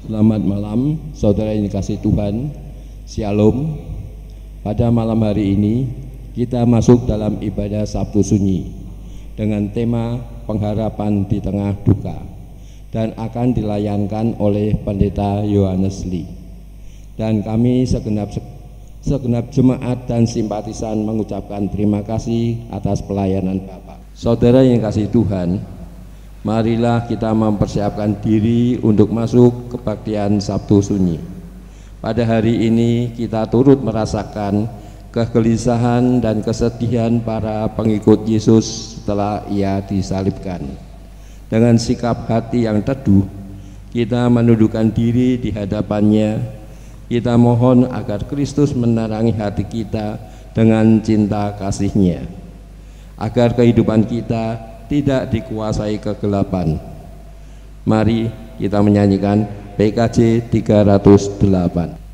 Selamat malam, saudara yang dikasihi Tuhan. Shalom. Pada malam hari ini kita masuk dalam ibadah Sabtu Sunyi dengan tema pengharapan di tengah duka dan akan dilayankan oleh Pendeta Yohanes Lee. Dan kami segenap jemaat dan simpatisan mengucapkan terima kasih atas pelayanan Bapak. Saudara yang kasih Tuhan, marilah kita mempersiapkan diri untuk masuk kebaktian Sabtu Sunyi. Pada hari ini kita turut merasakan kegelisahan dan kesedihan para pengikut Yesus setelah Ia disalibkan. Dengan sikap hati yang teduh, kita menundukkan diri di hadapannya. Kita mohon agar Kristus menerangi hati kita dengan cinta kasih-Nya, agar kehidupan kita tidak dikuasai kegelapan. Mari kita menyanyikan PKJ 308.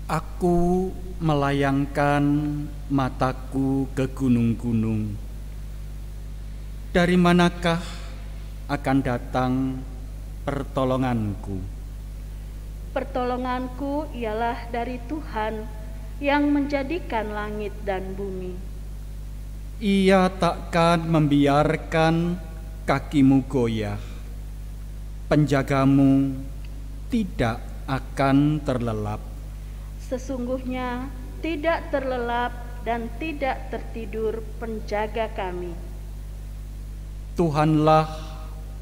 Aku melayangkan mataku ke gunung-gunung. Dari manakah akan datang pertolonganku? Pertolonganku ialah dari Tuhan yang menjadikan langit dan bumi. Ia takkan membiarkan kakimu goyah. Penjagamu tidak akan terlelap. Sesungguhnya tidak terlelap dan tidak tertidur penjaga kami. Tuhanlah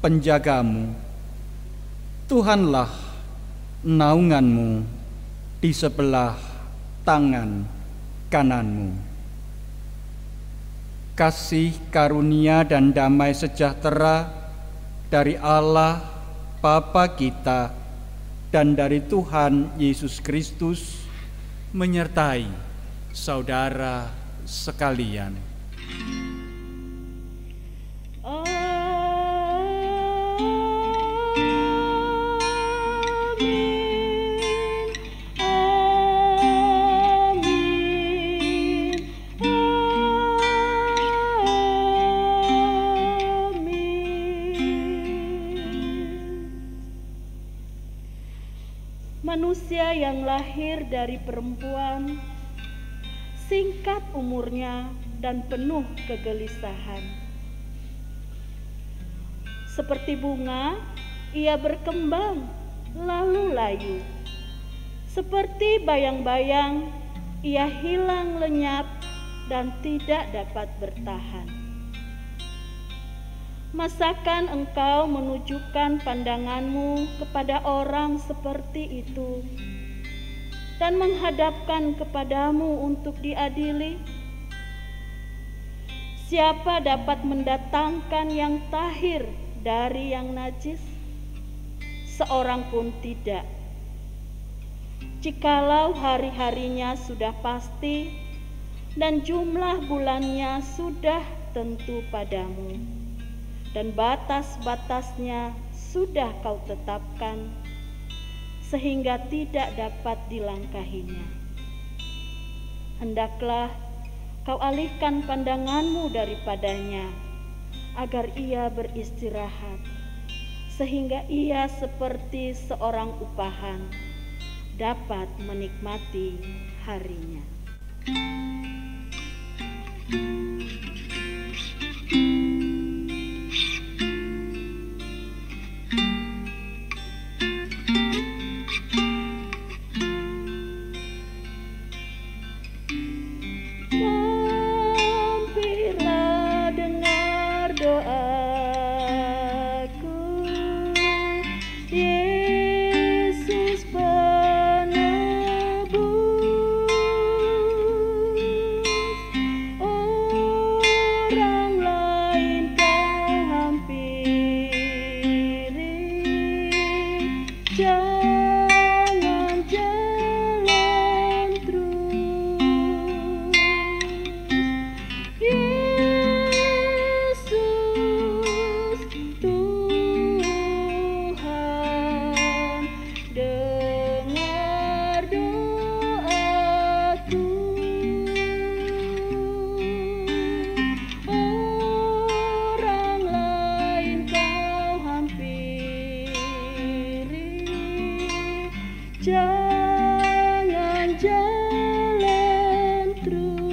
penjagamu, Tuhanlah naunganmu di sebelah tangan kananmu. Kasih karunia dan damai sejahtera dari Allah Bapa kita dan dari Tuhan Yesus Kristus menyertai saudara sekalian. Manusia yang lahir dari perempuan, singkat umurnya dan penuh kegelisahan. Seperti bunga, ia berkembang lalu layu. Seperti bayang-bayang, ia hilang lenyap dan tidak dapat bertahan. Masakan engkau menunjukkan pandanganmu kepada orang seperti itu dan menghadapkan kepadamu untuk diadili? Siapa dapat mendatangkan yang tahir dari yang najis? Seorang pun tidak. Jikalau hari-harinya sudah pasti dan jumlah bulannya sudah tentu padamu, dan batas-batasnya sudah kau tetapkan, sehingga tidak dapat dilangkahinya. Hendaklah kau alihkan pandanganmu daripadanya, agar ia beristirahat, sehingga ia seperti seorang upahan dapat menikmati harinya. Jangan jalan terus.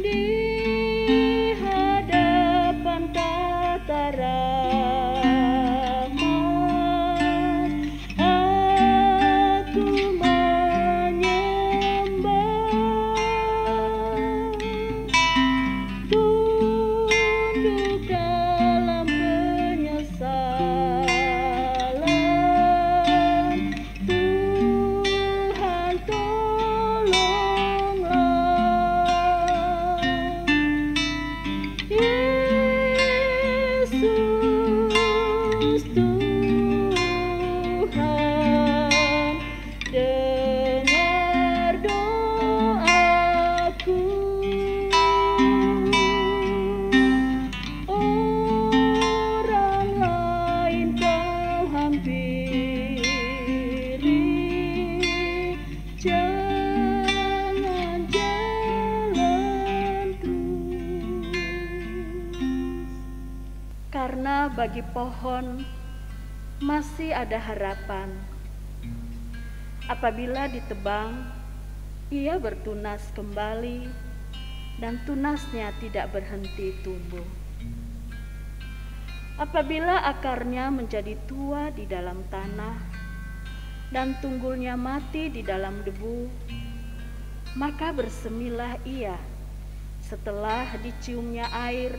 Di hadapan tataran karena bagi pohon masih ada harapan. Apabila ditebang, ia bertunas kembali dan tunasnya tidak berhenti tumbuh. Apabila akarnya menjadi tua di dalam tanah dan tunggulnya mati di dalam debu, maka bersemilah ia setelah diciumnya air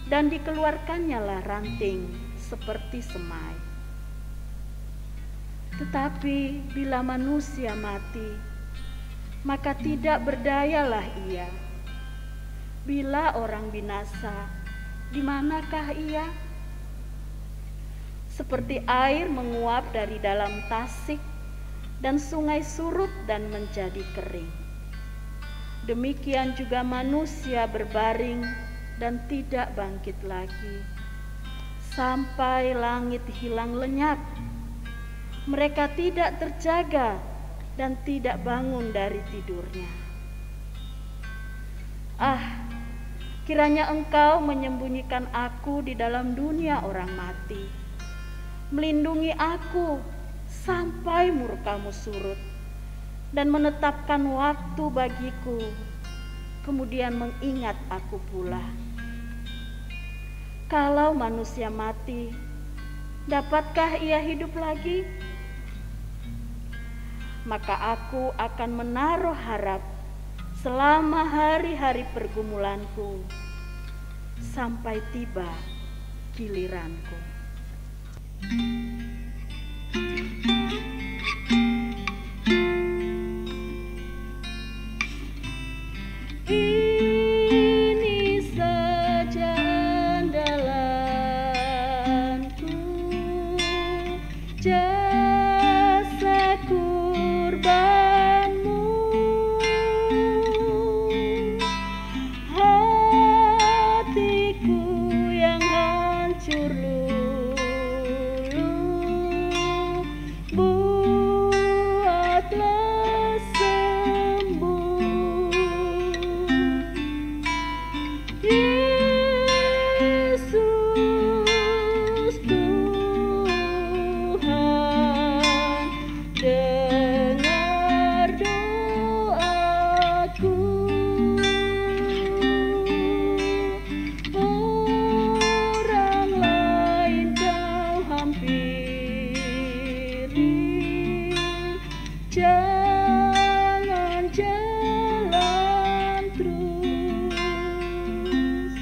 dan dikeluarkannya lah ranting seperti semai. Tetapi bila manusia mati, maka tidak berdayalah ia. Bila orang binasa, di manakah ia? Seperti air menguap dari dalam tasik dan sungai surut dan menjadi kering. Demikian juga manusia berbaring dan tidak bangkit lagi, sampai langit hilang lenyap. Mereka tidak terjaga dan tidak bangun dari tidurnya. Ah, kiranya Engkau menyembunyikan aku di dalam dunia orang mati, melindungi aku sampai murka-Mu surut, dan menetapkan waktu bagiku, kemudian mengingat aku pula. Kalau manusia mati, dapatkah ia hidup lagi? Maka aku akan menaruh harap selama hari-hari pergumulanku sampai tiba giliranku. Ini saja andalanku, jasa kurbanmu, hatiku yang hancur lulu, buatlah sembuh. Yesus Tuhan, dengar doaku. Orang lain kau hampiri, jangan jalan terus.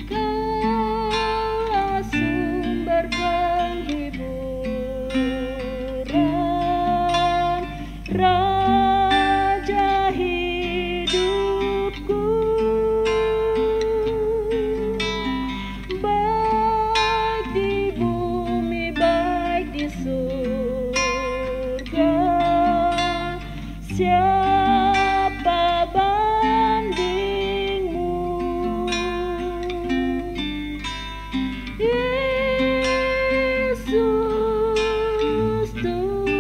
Kaulah sumber penghiburan, Raja hidupku, baik di bumi, baik di surga. Siapa bandingmu? Yesus Tuhan,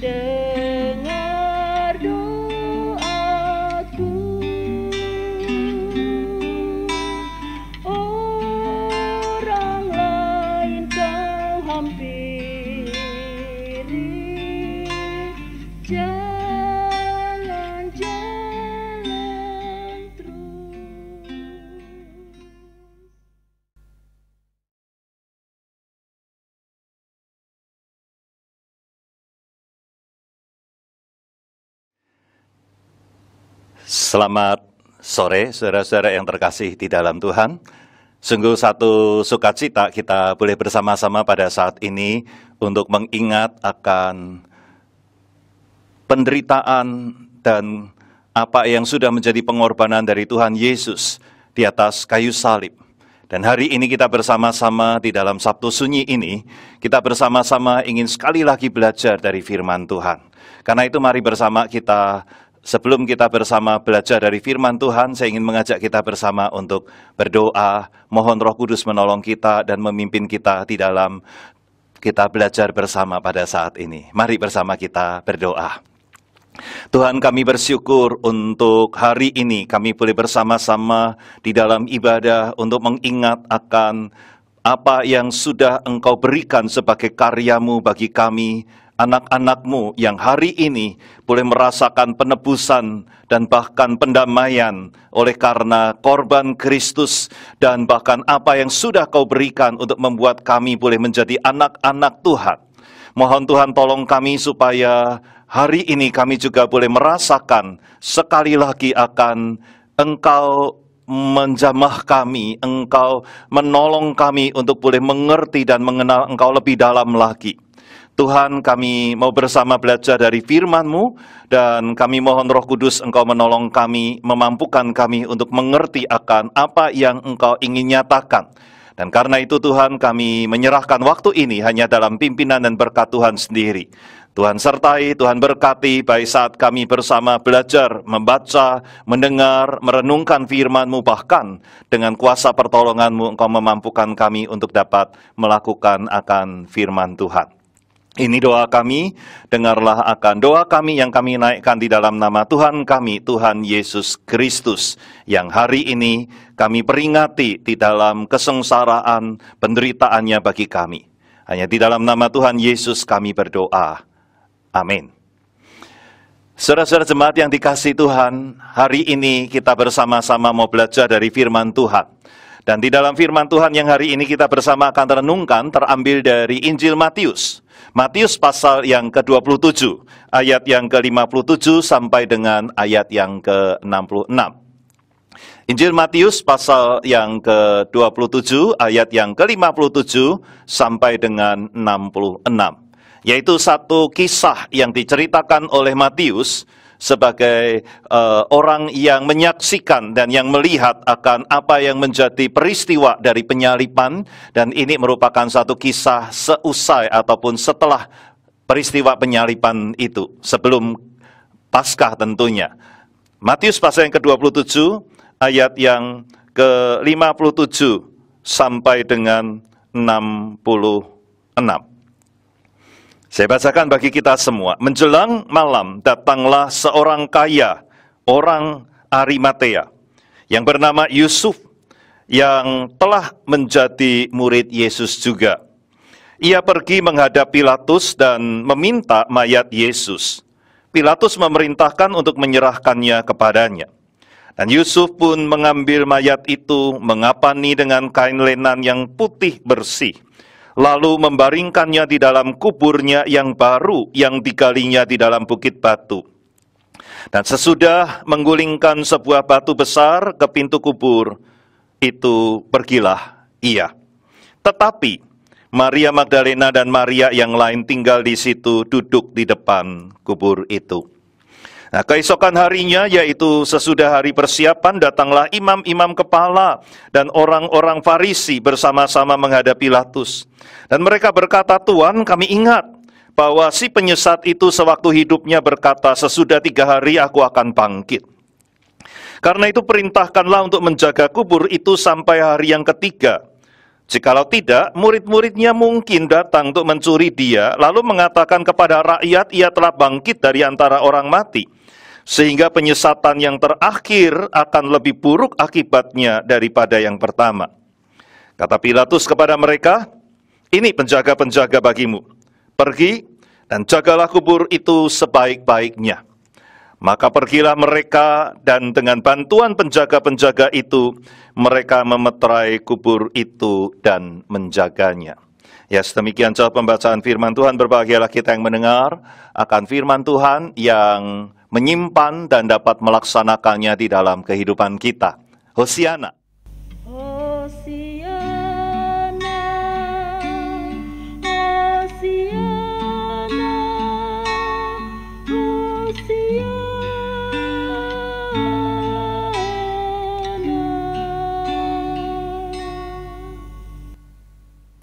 dengar doaku. Orang lain kau hampiri, jangan jalan terus. Selamat sore saudara-saudara yang terkasih di dalam Tuhan. Sungguh satu sukacita kita boleh bersama-sama pada saat ini untuk mengingat akan penderitaan dan apa yang sudah menjadi pengorbanan dari Tuhan Yesus di atas kayu salib. Dan hari ini kita bersama-sama di dalam Sabtu Sunyi ini, kita bersama-sama ingin sekali lagi belajar dari firman Tuhan. Karena itu mari bersama kita, sebelum kita bersama belajar dari firman Tuhan, saya ingin mengajak kita bersama untuk berdoa, mohon Roh Kudus menolong kita dan memimpin kita di dalam kita belajar bersama pada saat ini. Mari bersama kita berdoa. Tuhan, kami bersyukur untuk hari ini kami boleh bersama-sama di dalam ibadah untuk mengingat akan apa yang sudah Engkau berikan sebagai karya-Mu bagi kami, anak-anak-Mu yang hari ini boleh merasakan penebusan dan bahkan pendamaian oleh karena korban Kristus dan bahkan apa yang sudah Kau berikan untuk membuat kami boleh menjadi anak-anak Tuhan. Mohon Tuhan tolong kami supaya hari ini kami juga boleh merasakan sekali lagi akan Engkau menjamah kami, Engkau menolong kami untuk boleh mengerti dan mengenal Engkau lebih dalam lagi. Tuhan, kami mau bersama belajar dari firman-Mu, dan kami mohon Roh Kudus Engkau menolong kami, memampukan kami untuk mengerti akan apa yang Engkau ingin nyatakan. Dan karena itu Tuhan, kami menyerahkan waktu ini hanya dalam pimpinan dan berkat Tuhan sendiri. Tuhan sertai, Tuhan berkati, baik saat kami bersama belajar, membaca, mendengar, merenungkan firman-Mu, bahkan dengan kuasa pertolongan-Mu Engkau memampukan kami untuk dapat melakukan akan firman Tuhan. Ini doa kami, dengarlah akan doa kami yang kami naikkan di dalam nama Tuhan kami, Tuhan Yesus Kristus, yang hari ini kami peringati di dalam kesengsaraan penderitaannya bagi kami. Hanya di dalam nama Tuhan Yesus kami berdoa. Amin. Saudara-saudara jemaat yang dikasihi Tuhan, hari ini kita bersama-sama mau belajar dari firman Tuhan. Dan di dalam firman Tuhan yang hari ini kita bersama akan renungkan terambil dari Injil Matius. Matius pasal yang ke-27, ayat yang ke-57 sampai dengan ayat yang ke-66. Injil Matius pasal yang ke-27, ayat yang ke-57 sampai dengan 66. Yaitu satu kisah yang diceritakan oleh Matius sebagai orang yang menyaksikan dan yang melihat akan apa yang menjadi peristiwa dari penyaliban, dan ini merupakan satu kisah seusai ataupun setelah peristiwa penyaliban itu, sebelum Paskah tentunya. Matius pasal yang ke-27 ayat yang ke-57 sampai dengan 66. Saya bacakan bagi kita semua. Menjelang malam datanglah seorang kaya, orang Arimatea, yang bernama Yusuf, yang telah menjadi murid Yesus juga. Ia pergi menghadap Pilatus dan meminta mayat Yesus. Pilatus memerintahkan untuk menyerahkannya kepadanya. Dan Yusuf pun mengambil mayat itu, mengapani dengan kain lenan yang putih bersih, lalu membaringkannya di dalam kuburnya yang baru yang digalinya di dalam bukit batu. Dan sesudah menggulingkan sebuah batu besar ke pintu kubur, itu pergilah ia. Tetapi Maria Magdalena dan Maria yang lain tinggal di situ, duduk di depan kubur itu. Nah, keesokan harinya, yaitu sesudah hari persiapan, datanglah imam-imam kepala dan orang-orang Farisi bersama-sama menghadap Pilatus. Dan mereka berkata, "Tuan, kami ingat bahwa si penyesat itu sewaktu hidupnya berkata, 'Sesudah 3 hari aku akan bangkit.' Karena itu perintahkanlah untuk menjaga kubur itu sampai hari yang ketiga. Jikalau tidak, murid-muridnya mungkin datang untuk mencuri dia, lalu mengatakan kepada rakyat, 'Ia telah bangkit dari antara orang mati.' Sehingga penyesatan yang terakhir akan lebih buruk akibatnya daripada yang pertama." Kata Pilatus kepada mereka, "Ini penjaga-penjaga bagimu. Pergi dan jagalah kubur itu sebaik-baiknya." Maka pergilah mereka, dan dengan bantuan penjaga-penjaga itu, mereka memeterai kubur itu dan menjaganya. Ya, sedemikian jauh pembacaan firman Tuhan. Berbahagialah kita yang mendengar akan firman Tuhan, yang menyimpan dan dapat melaksanakannya di dalam kehidupan kita. Hosiana. Hosiana, Hosiana, Hosiana.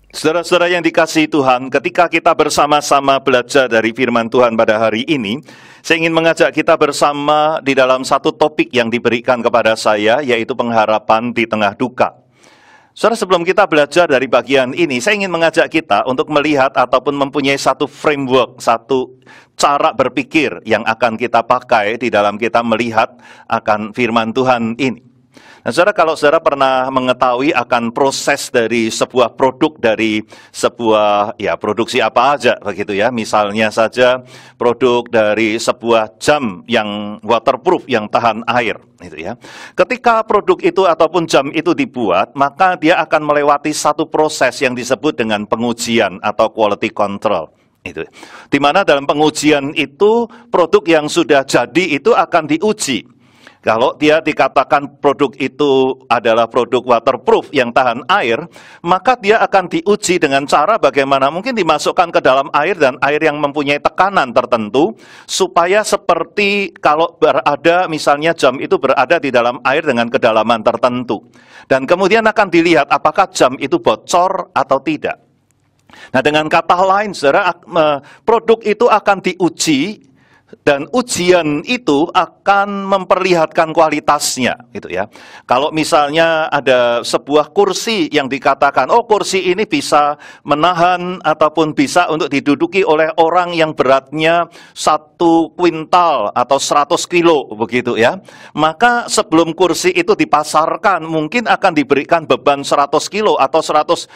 Saudara-saudara yang dikasihi Tuhan, ketika kita bersama-sama belajar dari firman Tuhan pada hari ini, saya ingin mengajak kita bersama di dalam satu topik yang diberikan kepada saya, yaitu pengharapan di tengah duka. Saudara, sebelum kita belajar dari bagian ini, saya ingin mengajak kita untuk melihat ataupun mempunyai satu framework, satu cara berpikir yang akan kita pakai di dalam kita melihat akan firman Tuhan ini. Nah, saudara, kalau saudara pernah mengetahui akan proses dari sebuah produk, dari sebuah produksi apa aja begitu ya, misalnya saja produk dari sebuah jam yang waterproof, yang tahan air gitu ya. Ketika produk itu ataupun jam itu dibuat, maka dia akan melewati satu proses yang disebut dengan pengujian atau quality control. Itu. Di mana dalam pengujian itu produk yang sudah jadi itu akan diuji. Kalau dia dikatakan produk itu adalah produk waterproof yang tahan air, maka dia akan diuji dengan cara bagaimana mungkin dimasukkan ke dalam air, dan air yang mempunyai tekanan tertentu, supaya seperti kalau berada, misalnya jam itu berada di dalam air dengan kedalaman tertentu. Dan kemudian akan dilihat apakah jam itu bocor atau tidak. Nah, dengan kata lain, saudara, produk itu akan diuji Dan ujian itu akan memperlihatkan kualitasnya, gitu ya. Kalau misalnya ada sebuah kursi yang dikatakan, oh kursi ini bisa menahan ataupun bisa untuk diduduki oleh orang yang beratnya 1 kuintal atau 100 kilo, begitu ya. Maka sebelum kursi itu dipasarkan, mungkin akan diberikan beban 100 kilo atau 120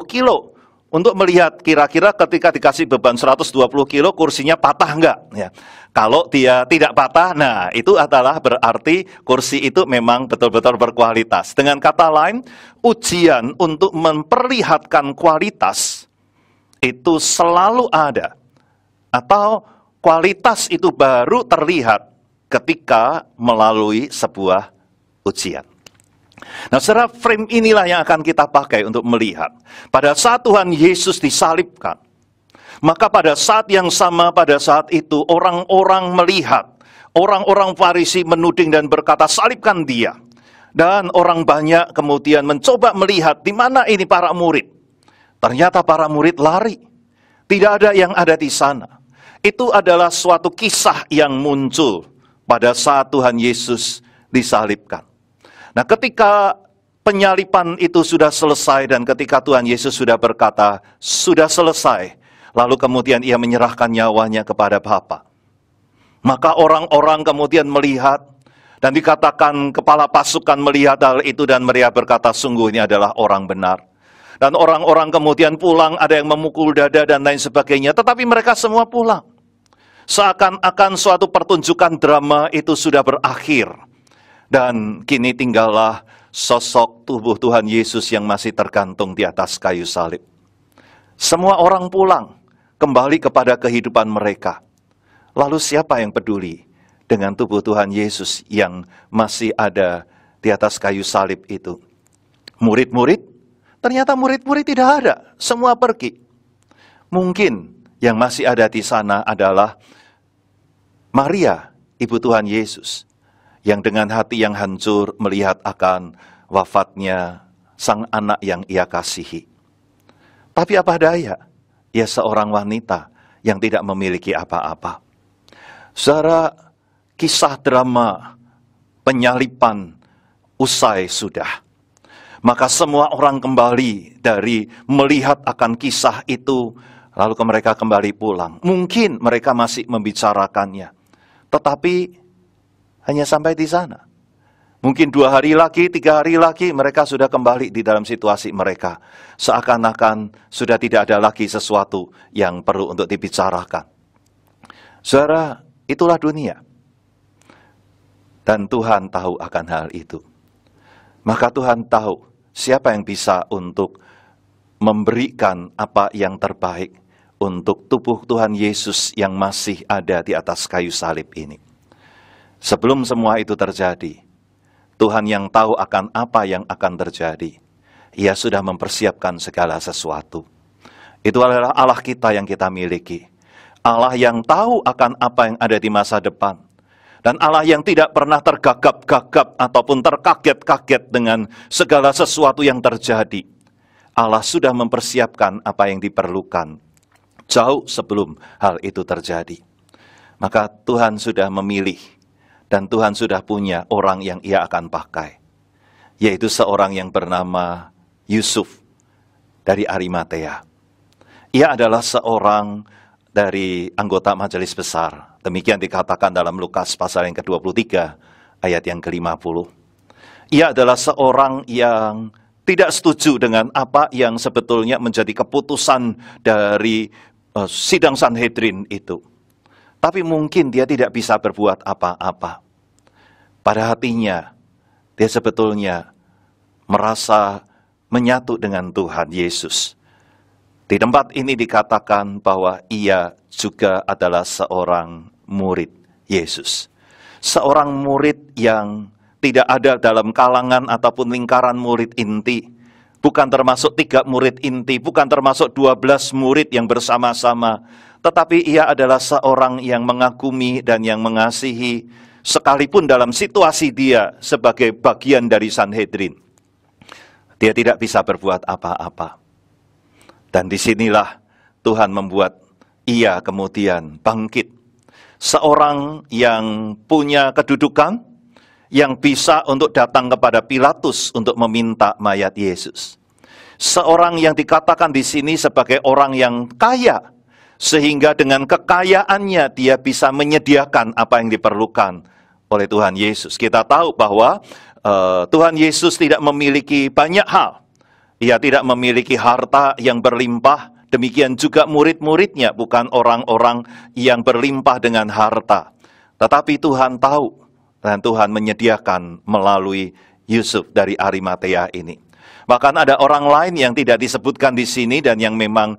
kilo. Untuk melihat kira-kira ketika dikasih beban 120 kilo kursinya patah enggak ya. Kalau dia tidak patah, nah itu adalah berarti kursi itu memang betul-betul berkualitas. Dengan kata lain, ujian untuk memperlihatkan kualitas itu selalu ada. Atau kualitas itu baru terlihat ketika melalui sebuah ujian. Nah, secara frame inilah yang akan kita pakai untuk melihat. Pada saat Tuhan Yesus disalibkan, maka pada saat yang sama, pada saat itu orang-orang melihat, orang-orang Farisi menuding dan berkata, salibkan dia. Dan orang banyak kemudian mencoba melihat di mana ini para murid. Ternyata para murid lari. Tidak ada yang ada di sana. Itu adalah suatu kisah yang muncul pada saat Tuhan Yesus disalibkan. Nah, ketika penyalipan itu sudah selesai dan ketika Tuhan Yesus sudah berkata, sudah selesai, lalu kemudian ia menyerahkan nyawanya kepada Bapa. Maka orang-orang kemudian melihat dan dikatakan kepala pasukan melihat hal itu dan mereka berkata, sungguh ini adalah orang benar. Dan orang-orang kemudian pulang, ada yang memukul dada dan lain sebagainya, tetapi mereka semua pulang. Seakan-akan suatu pertunjukan drama itu sudah berakhir. Dan kini tinggallah sosok tubuh Tuhan Yesus yang masih tergantung di atas kayu salib. Semua orang pulang, kembali kepada kehidupan mereka. Lalu siapa yang peduli dengan tubuh Tuhan Yesus yang masih ada di atas kayu salib itu? Murid-murid? Ternyata murid-murid tidak ada, semua pergi. Mungkin yang masih ada di sana adalah Maria, ibu Tuhan Yesus, yang dengan hati yang hancur melihat akan wafatnya sang anak yang ia kasihi. Tapi apa daya, ia seorang wanita yang tidak memiliki apa-apa. Saudara, kisah drama penyalipan usai sudah. Maka semua orang kembali dari melihat akan kisah itu, lalu mereka kembali pulang. Mungkin mereka masih membicarakannya, tetapi hanya sampai di sana. Mungkin 2 hari lagi, 3 hari lagi, mereka sudah kembali di dalam situasi mereka. Seakan-akan sudah tidak ada lagi sesuatu yang perlu untuk dibicarakan. Saudara, itulah dunia. Dan Tuhan tahu akan hal itu. Maka Tuhan tahu siapa yang bisa untuk memberikan apa yang terbaik untuk tubuh Tuhan Yesus yang masih ada di atas kayu salib ini. Sebelum semua itu terjadi, Tuhan yang tahu akan apa yang akan terjadi, Ia sudah mempersiapkan segala sesuatu. Itu adalah Allah kita yang kita miliki. Allah yang tahu akan apa yang ada di masa depan. Dan Allah yang tidak pernah tergagap-gagap ataupun terkaget-kaget dengan segala sesuatu yang terjadi. Allah sudah mempersiapkan apa yang diperlukan jauh sebelum hal itu terjadi. Maka Tuhan sudah memilih. Dan Tuhan sudah punya orang yang Ia akan pakai. Yaitu seorang yang bernama Yusuf dari Arimatea. Ia adalah seorang dari anggota majelis besar. Demikian dikatakan dalam Lukas pasal yang ke-23 ayat yang ke-50. Ia adalah seorang yang tidak setuju dengan apa yang sebetulnya menjadi keputusan dari sidang Sanhedrin itu. Tapi mungkin dia tidak bisa berbuat apa-apa. Pada hatinya, dia sebetulnya merasa menyatu dengan Tuhan Yesus. Di tempat ini dikatakan bahwa ia juga adalah seorang murid Yesus. Seorang murid yang tidak ada dalam kalangan ataupun lingkaran murid inti. Bukan termasuk 3 murid inti, bukan termasuk 12 murid yang bersama-sama. Tetapi ia adalah seorang yang mengagumi dan yang mengasihi, sekalipun dalam situasi dia sebagai bagian dari Sanhedrin. Dia tidak bisa berbuat apa-apa. Dan disinilah Tuhan membuat ia kemudian bangkit. seorang yang punya kedudukan, yang bisa untuk datang kepada Pilatus untuk meminta mayat Yesus. Seorang yang dikatakan di sini sebagai orang yang kaya, sehingga dengan kekayaannya dia bisa menyediakan apa yang diperlukan oleh Tuhan Yesus. Kita tahu bahwa Tuhan Yesus tidak memiliki banyak hal. Ia tidak memiliki harta yang berlimpah. Demikian juga murid-muridnya bukan orang-orang yang berlimpah dengan harta. Tetapi Tuhan tahu. Dan Tuhan menyediakan melalui Yusuf dari Arimatea ini. Bahkan ada orang lain yang tidak disebutkan di sini dan yang memang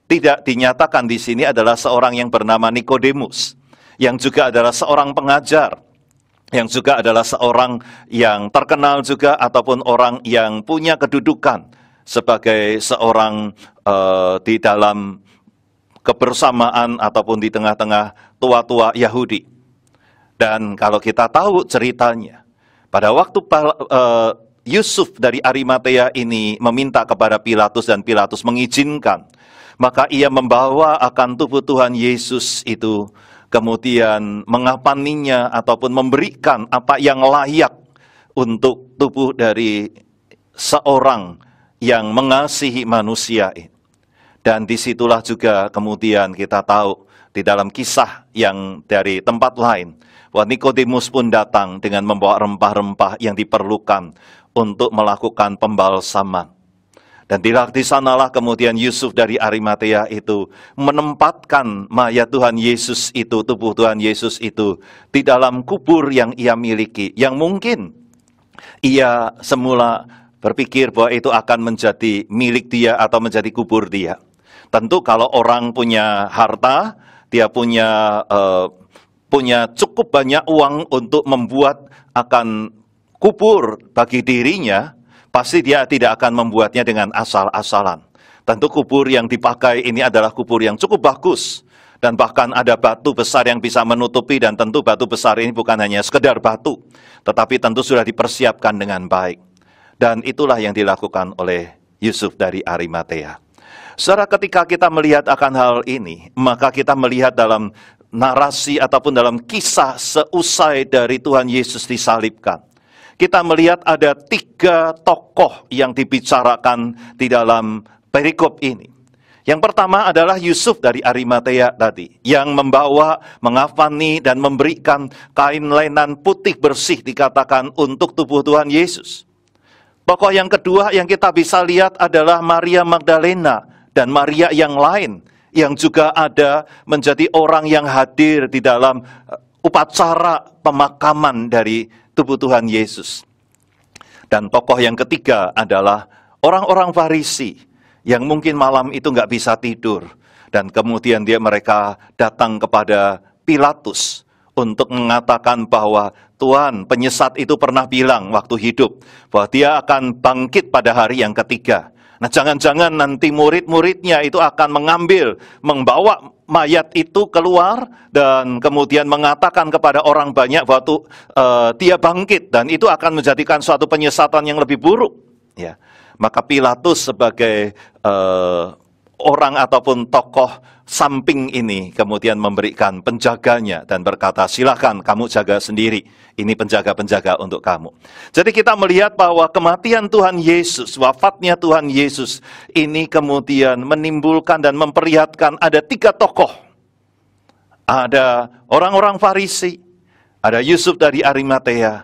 tidak dinyatakan di sini adalah seorang yang bernama Nikodemus, yang juga adalah seorang pengajar, yang juga adalah seorang yang terkenal juga ataupun orang yang punya kedudukan sebagai seorang di dalam kebersamaan ataupun di tengah-tengah tua-tua Yahudi. Dan kalau kita tahu ceritanya, pada waktu Yusuf dari Arimatea ini meminta kepada Pilatus dan Pilatus mengizinkan, maka ia membawa akan tubuh Tuhan Yesus itu, kemudian mengapaninya ataupun memberikan apa yang layak untuk tubuh dari seorang yang mengasihi manusia. Dan disitulah juga kemudian kita tahu di dalam kisah yang dari tempat lain, bahwa Nikodemus pun datang dengan membawa rempah-rempah yang diperlukan untuk melakukan pembalsaman. Dan di sanalah kemudian Yusuf dari Arimatea itu menempatkan mayat Tuhan Yesus itu, tubuh Tuhan Yesus itu, di dalam kubur yang ia miliki. Yang mungkin ia semula berpikir bahwa itu akan menjadi milik dia atau menjadi kubur dia. Tentu kalau orang punya harta, dia punya cukup banyak uang untuk membuat akan kubur bagi dirinya, pasti dia tidak akan membuatnya dengan asal-asalan. Tentu kubur yang dipakai ini adalah kubur yang cukup bagus. Dan bahkan ada batu besar yang bisa menutupi, dan tentu batu besar ini bukan hanya sekedar batu, tetapi tentu sudah dipersiapkan dengan baik. Dan itulah yang dilakukan oleh Yusuf dari Arimatea. Saudara, ketika kita melihat akan hal ini, maka kita melihat dalam narasi ataupun dalam kisah seusai dari Tuhan Yesus disalibkan. Kita melihat ada 3 tokoh yang dibicarakan di dalam perikop ini. Yang pertama adalah Yusuf dari Arimatea tadi, yang membawa, mengafani dan memberikan kain lenan putih bersih dikatakan untuk tubuh Tuhan Yesus. Tokoh yang kedua yang kita bisa lihat adalah Maria Magdalena dan Maria yang lain, yang juga ada menjadi orang yang hadir di dalam upacara pemakaman dari tubuh Tuhan Yesus. Dan tokoh yang ketiga adalah orang-orang Farisi yang mungkin malam itu nggak bisa tidur. Dan kemudian mereka datang kepada Pilatus untuk mengatakan bahwa Tuhan, penyesat itu pernah bilang waktu hidup bahwa dia akan bangkit pada hari yang ketiga. Nah, jangan-jangan nanti murid-muridnya itu akan membawa mayat itu keluar dan kemudian mengatakan kepada orang banyak bahwa dia bangkit, dan itu akan menjadikan suatu penyesatan yang lebih buruk. Ya, maka Pilatus sebagai orang ataupun tokoh samping ini kemudian memberikan penjaganya dan berkata, silakan kamu jaga sendiri, ini penjaga-penjaga untuk kamu. Jadi kita melihat bahwa kematian Tuhan Yesus, wafatnya Tuhan Yesus ini kemudian menimbulkan dan memperlihatkan ada 3 tokoh. Ada orang-orang Farisi, ada Yusuf dari Arimatea,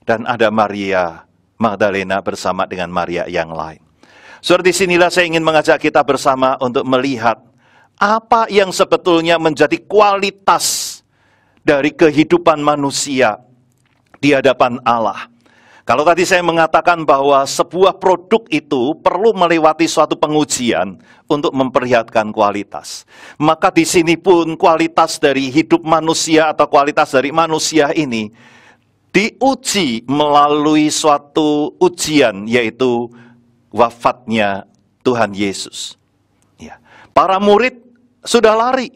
dan ada Maria Magdalena bersama dengan Maria yang lain. Saudara, disinilah saya ingin mengajak kita bersama untuk melihat apa yang sebetulnya menjadi kualitas dari kehidupan manusia di hadapan Allah. Kalau tadi saya mengatakan bahwa sebuah produk itu perlu melewati suatu pengujian untuk memperlihatkan kualitas. Maka di sini pun kualitas dari hidup manusia atau kualitas dari manusia ini diuji melalui suatu ujian, yaitu wafatnya Tuhan Yesus. Ya. Para murid sudah lari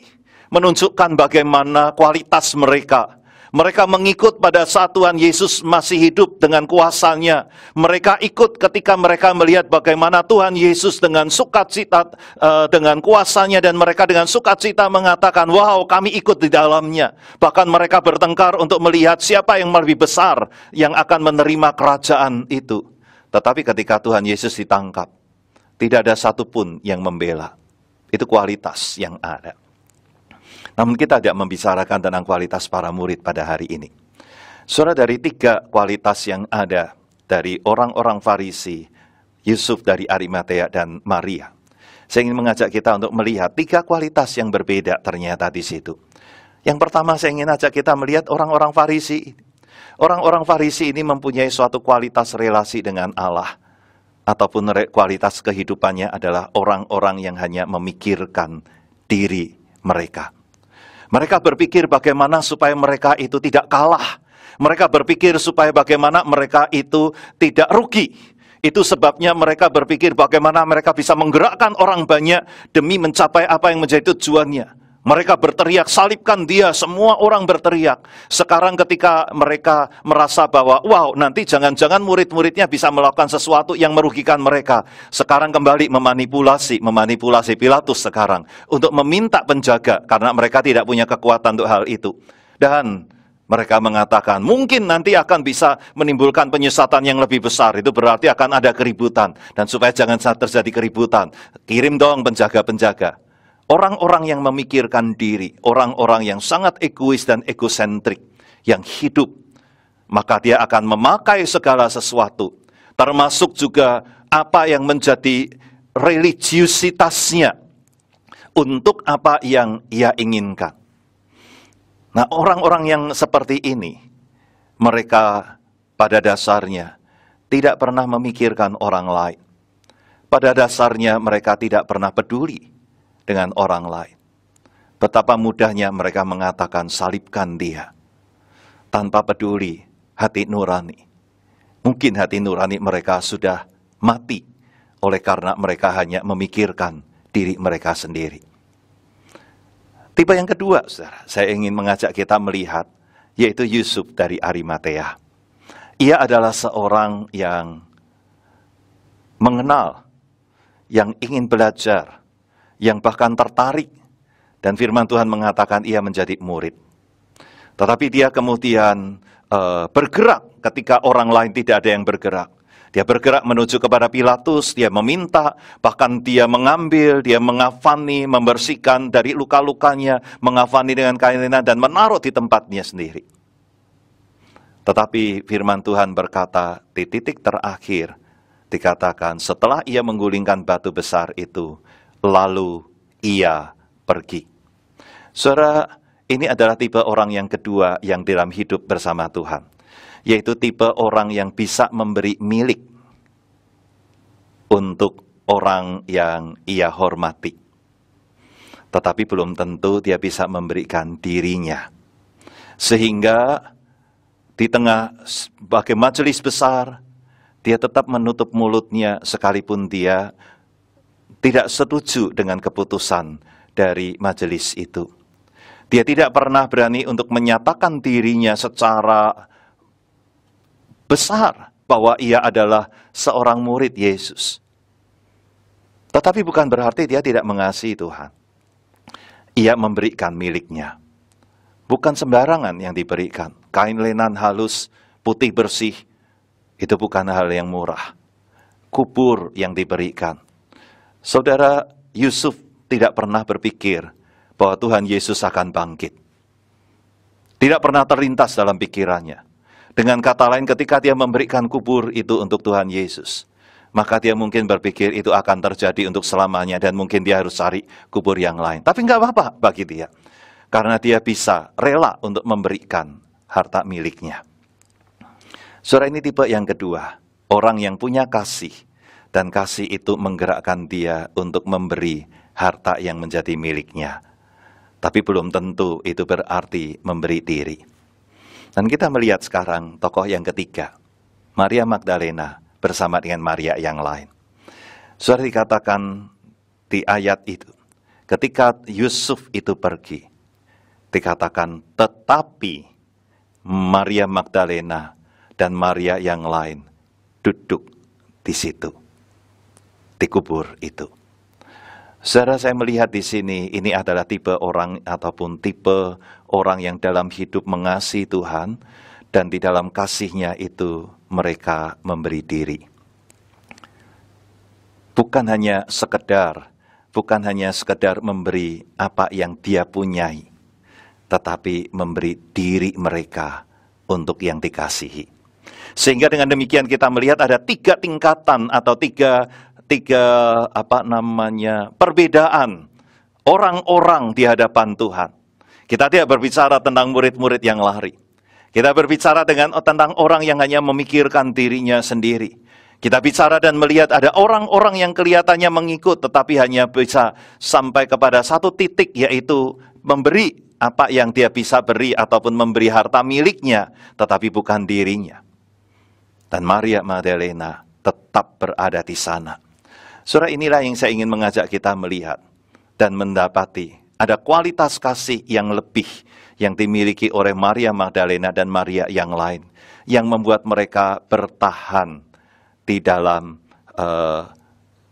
menunjukkan bagaimana kualitas mereka. Mereka mengikut pada saat Tuhan Yesus masih hidup dengan kuasanya. Mereka ikut ketika mereka melihat bagaimana Tuhan Yesus dengan sukacita, dengan kuasanya, dan mereka dengan sukacita mengatakan, wow, kami ikut di dalamnya. Bahkan mereka bertengkar untuk melihat siapa yang lebih besar yang akan menerima kerajaan itu. Tetapi ketika Tuhan Yesus ditangkap, tidak ada satupun yang membela. Itu kualitas yang ada. Namun kita tidak membicarakan tentang kualitas para murid pada hari ini. Saudara, dari 3 kualitas yang ada dari orang-orang Farisi, Yusuf dari Arimatea, dan Maria, saya ingin mengajak kita untuk melihat 3 kualitas yang berbeda ternyata di situ. Yang pertama, saya ingin ajak kita melihat orang-orang Farisi. Orang-orang Farisi ini mempunyai suatu kualitas relasi dengan Allah, ataupun kualitas kehidupannya adalah orang-orang yang hanya memikirkan diri mereka. Mereka berpikir bagaimana supaya mereka itu tidak kalah. Mereka berpikir supaya bagaimana mereka itu tidak rugi. Itu sebabnya mereka berpikir bagaimana mereka bisa menggerakkan orang banyak demi mencapai apa yang menjadi tujuannya. Mereka berteriak, salibkan dia, semua orang berteriak. Sekarang ketika mereka merasa bahwa, wow, nanti jangan-jangan murid-muridnya bisa melakukan sesuatu yang merugikan mereka. Sekarang kembali memanipulasi Pilatus sekarang. Untuk meminta penjaga, karena mereka tidak punya kekuatan untuk hal itu. Dan mereka mengatakan, mungkin nanti akan bisa menimbulkan penyesatan yang lebih besar. Itu berarti akan ada keributan. Dan supaya jangan terjadi keributan, kirim dong penjaga-penjaga. Orang-orang yang memikirkan diri, orang-orang yang sangat egois dan egosentrik, yang hidup, maka dia akan memakai segala sesuatu, termasuk juga apa yang menjadi religiusitasnya, untuk apa yang ia inginkan. Nah, orang-orang yang seperti ini, mereka pada dasarnya tidak pernah memikirkan orang lain. Pada dasarnya mereka tidak pernah peduli dengan orang lain. Betapa mudahnya mereka mengatakan salibkan dia, tanpa peduli hati nurani. Mungkin hati nurani mereka sudah mati oleh karena mereka hanya memikirkan diri mereka sendiri. Tipe yang kedua, saudara, saya ingin mengajak kita melihat, yaitu Yusuf dari Arimatea. Ia adalah seorang yang mengenal, yang ingin belajar, yang bahkan tertarik, dan firman Tuhan mengatakan ia menjadi murid. Tetapi dia kemudian bergerak ketika orang lain tidak ada yang bergerak. Dia bergerak menuju kepada Pilatus, dia meminta, bahkan dia mengambil, dia mengafani, membersihkan dari luka-lukanya, mengafani dengan kain linen dan menaruh di tempatnya sendiri. Tetapi firman Tuhan berkata, di titik terakhir, dikatakan setelah ia menggulingkan batu besar itu, lalu ia pergi. Saudara, ini adalah tipe orang yang kedua yang dalam hidup bersama Tuhan. Yaitu tipe orang yang bisa memberi milik untuk orang yang ia hormati. Tetapi belum tentu dia bisa memberikan dirinya. Sehingga di tengah sebagai majelis besar, dia tetap menutup mulutnya sekalipun dia tidak setuju dengan keputusan dari majelis itu. Dia tidak pernah berani untuk menyatakan dirinya secara besar bahwa ia adalah seorang murid Yesus. Tetapi bukan berarti dia tidak mengasihi Tuhan. Ia memberikan miliknya. Bukan sembarangan yang diberikan. Kain lenan halus, putih bersih, itu bukan hal yang murah. Kubur yang diberikan. Saudara, Yusuf tidak pernah berpikir bahwa Tuhan Yesus akan bangkit. Tidak pernah terlintas dalam pikirannya. Dengan kata lain, ketika dia memberikan kubur itu untuk Tuhan Yesus, maka dia mungkin berpikir itu akan terjadi untuk selamanya dan mungkin dia harus cari kubur yang lain. Tapi nggak apa-apa bagi dia. Karena dia bisa rela untuk memberikan harta miliknya. Saudara, ini tipe yang kedua. Orang yang punya kasih. Dan kasih itu menggerakkan dia untuk memberi harta yang menjadi miliknya. Tapi belum tentu itu berarti memberi diri. Dan kita melihat sekarang tokoh yang ketiga. Maria Magdalena bersama dengan Maria yang lain. Sudah dikatakan di ayat itu. Ketika Yusuf itu pergi. Dikatakan tetapi Maria Magdalena dan Maria yang lain duduk di situ, di kubur itu. Saudara, saya melihat di sini, ini adalah tipe orang ataupun tipe orang yang dalam hidup mengasihi Tuhan, dan di dalam kasihnya itu mereka memberi diri. Bukan hanya sekedar memberi apa yang dia punyai, tetapi memberi diri mereka untuk yang dikasihi. Sehingga dengan demikian kita melihat ada 3 tingkatan atau tiga perbedaan orang-orang di hadapan Tuhan. Kita tidak berbicara tentang murid-murid yang lari. Kita berbicara tentang orang yang hanya memikirkan dirinya sendiri. Kita bicara dan melihat ada orang-orang yang kelihatannya mengikut, tetapi hanya bisa sampai kepada satu titik, yaitu memberi apa yang dia bisa beri ataupun memberi harta miliknya, tetapi bukan dirinya. Dan Maria Magdalena tetap berada di sana. Saudara, inilah yang saya ingin mengajak kita melihat dan mendapati ada kualitas kasih yang lebih yang dimiliki oleh Maria Magdalena dan Maria yang lain, yang membuat mereka bertahan di dalam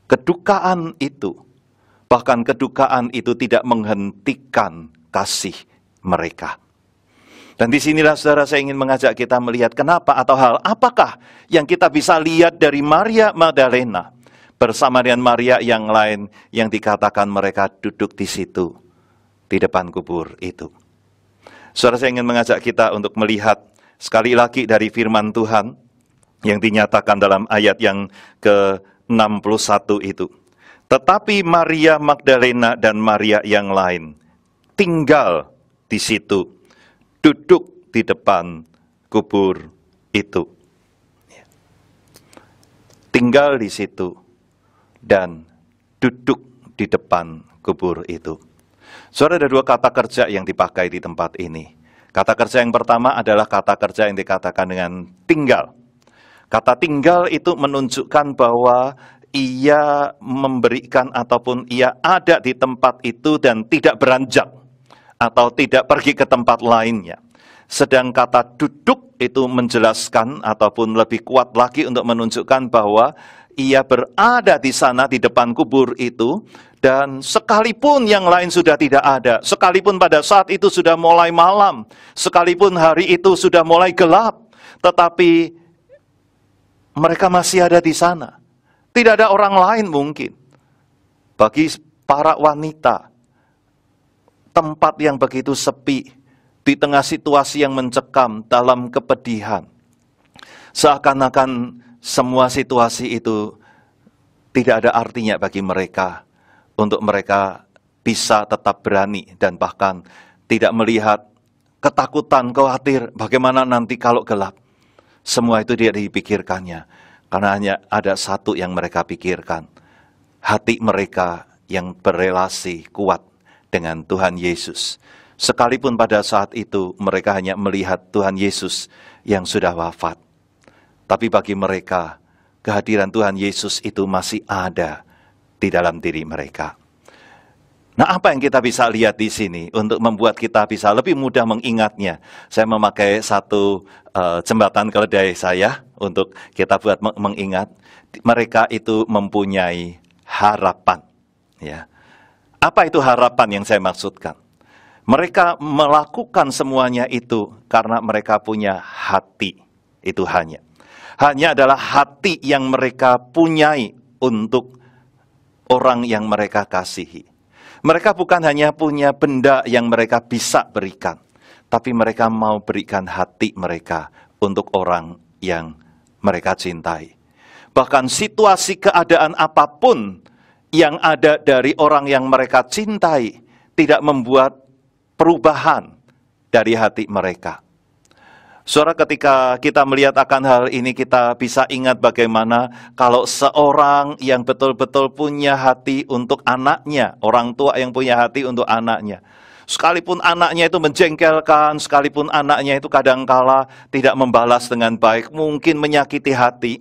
kedukaan itu. Bahkan kedukaan itu tidak menghentikan kasih mereka. Dan disinilah saudara, saya ingin mengajak kita melihat kenapa atau hal apakah yang kita bisa lihat dari Maria Magdalena bersama dengan Maria yang lain yang dikatakan mereka duduk di situ, di depan kubur itu. Saudara, saya ingin mengajak kita untuk melihat sekali lagi dari firman Tuhan yang dinyatakan dalam ayat yang ke-61 itu. Tetapi Maria Magdalena dan Maria yang lain tinggal di situ, duduk di depan kubur itu. Tinggal di situ dan duduk di depan kubur itu. Saudara, ada 2 kata kerja yang dipakai di tempat ini. Kata kerja yang pertama adalah kata kerja yang dikatakan dengan tinggal. Kata tinggal itu menunjukkan bahwa ia memberikan ataupun ia ada di tempat itu dan tidak beranjak atau tidak pergi ke tempat lainnya. Sedang kata duduk itu menjelaskan ataupun lebih kuat lagi untuk menunjukkan bahwa ia berada di sana di depan kubur itu, dan sekalipun yang lain sudah tidak ada, sekalipun pada saat itu sudah mulai malam, sekalipun hari itu sudah mulai gelap, tetapi mereka masih ada di sana. Tidak ada orang lain mungkin. Bagi para wanita, tempat yang begitu sepi, di tengah situasi yang mencekam, dalam kepedihan, seakan-akan semua situasi itu tidak ada artinya bagi mereka, untuk mereka bisa tetap berani dan bahkan tidak melihat ketakutan, khawatir bagaimana nanti kalau gelap. Semua itu tidak dipikirkannya, karena hanya ada satu yang mereka pikirkan, hati mereka yang berelasi kuat dengan Tuhan Yesus. Sekalipun pada saat itu mereka hanya melihat Tuhan Yesus yang sudah wafat, tapi bagi mereka, kehadiran Tuhan Yesus itu masih ada di dalam diri mereka. Nah, apa yang kita bisa lihat di sini untuk membuat kita bisa lebih mudah mengingatnya? Saya memakai satu jembatan keledai saya untuk kita buat mengingat. Mereka itu mempunyai harapan. Ya. Apa itu harapan yang saya maksudkan? Mereka melakukan semuanya itu karena mereka punya hati. Itu hanya adalah hati yang mereka punyai untuk orang yang mereka kasihi. Mereka bukan hanya punya benda yang mereka bisa berikan, tapi mereka mau berikan hati mereka untuk orang yang mereka cintai. Bahkan situasi keadaan apapun yang ada dari orang yang mereka cintai tidak membuat perubahan dari hati mereka. Saudara, ketika kita melihat akan hal ini, kita bisa ingat bagaimana kalau seorang yang betul-betul punya hati untuk anaknya, orang tua yang punya hati untuk anaknya, sekalipun anaknya itu menjengkelkan, sekalipun anaknya itu kadangkala tidak membalas dengan baik, mungkin menyakiti hati,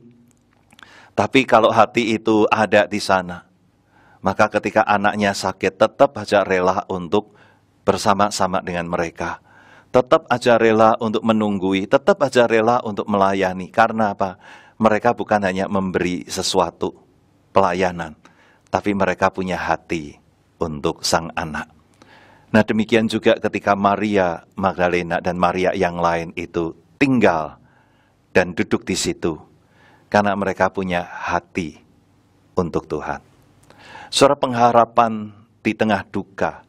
tapi kalau hati itu ada di sana, maka ketika anaknya sakit tetap saja rela untuk bersama-sama dengan mereka. tetap aja rela untuk menunggui, tetap aja rela untuk melayani. Karena apa? Mereka bukan hanya memberi sesuatu pelayanan, tapi mereka punya hati untuk sang anak. Nah, demikian juga ketika Maria Magdalena dan Maria yang lain itu tinggal dan duduk di situ, karena mereka punya hati untuk Tuhan. Suara pengharapan di tengah duka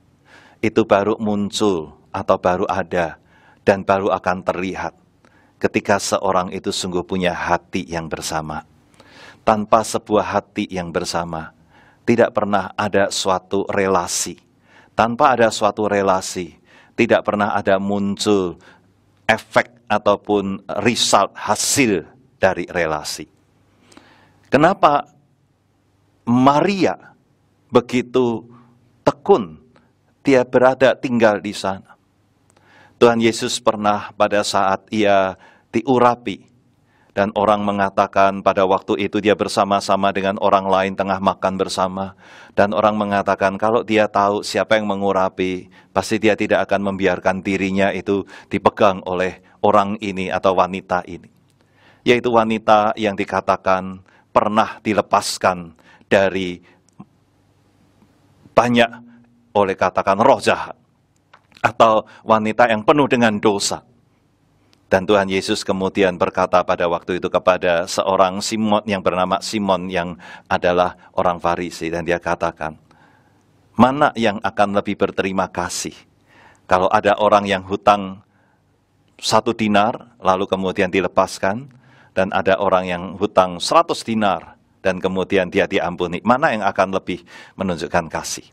itu baru muncul atau baru ada dan baru akan terlihat ketika seorang itu sungguh punya hati yang bersama. Tanpa sebuah hati yang bersama, tidak pernah ada suatu relasi. Tanpa ada suatu relasi, tidak pernah ada muncul efek ataupun result, hasil dari relasi. Kenapa Maria begitu tekun dia berada tinggal di sana? Tuhan Yesus pernah pada saat ia diurapi, dan orang mengatakan pada waktu itu dia bersama-sama dengan orang lain tengah makan bersama. Dan orang mengatakan kalau dia tahu siapa yang mengurapi, pasti dia tidak akan membiarkan dirinya itu dipegang oleh orang ini atau wanita ini. Yaitu wanita yang dikatakan pernah dilepaskan dari banyak oleh katakan roh jahat. Atau wanita yang penuh dengan dosa. Dan Tuhan Yesus kemudian berkata pada waktu itu kepada seorang Simon yang bernama Simon yang adalah orang Farisi. Dan dia katakan, mana yang akan lebih berterima kasih? Kalau ada orang yang hutang 1 dinar lalu kemudian dilepaskan. Dan ada orang yang hutang 100 dinar dan kemudian dia diampuni. Mana yang akan lebih menunjukkan kasih?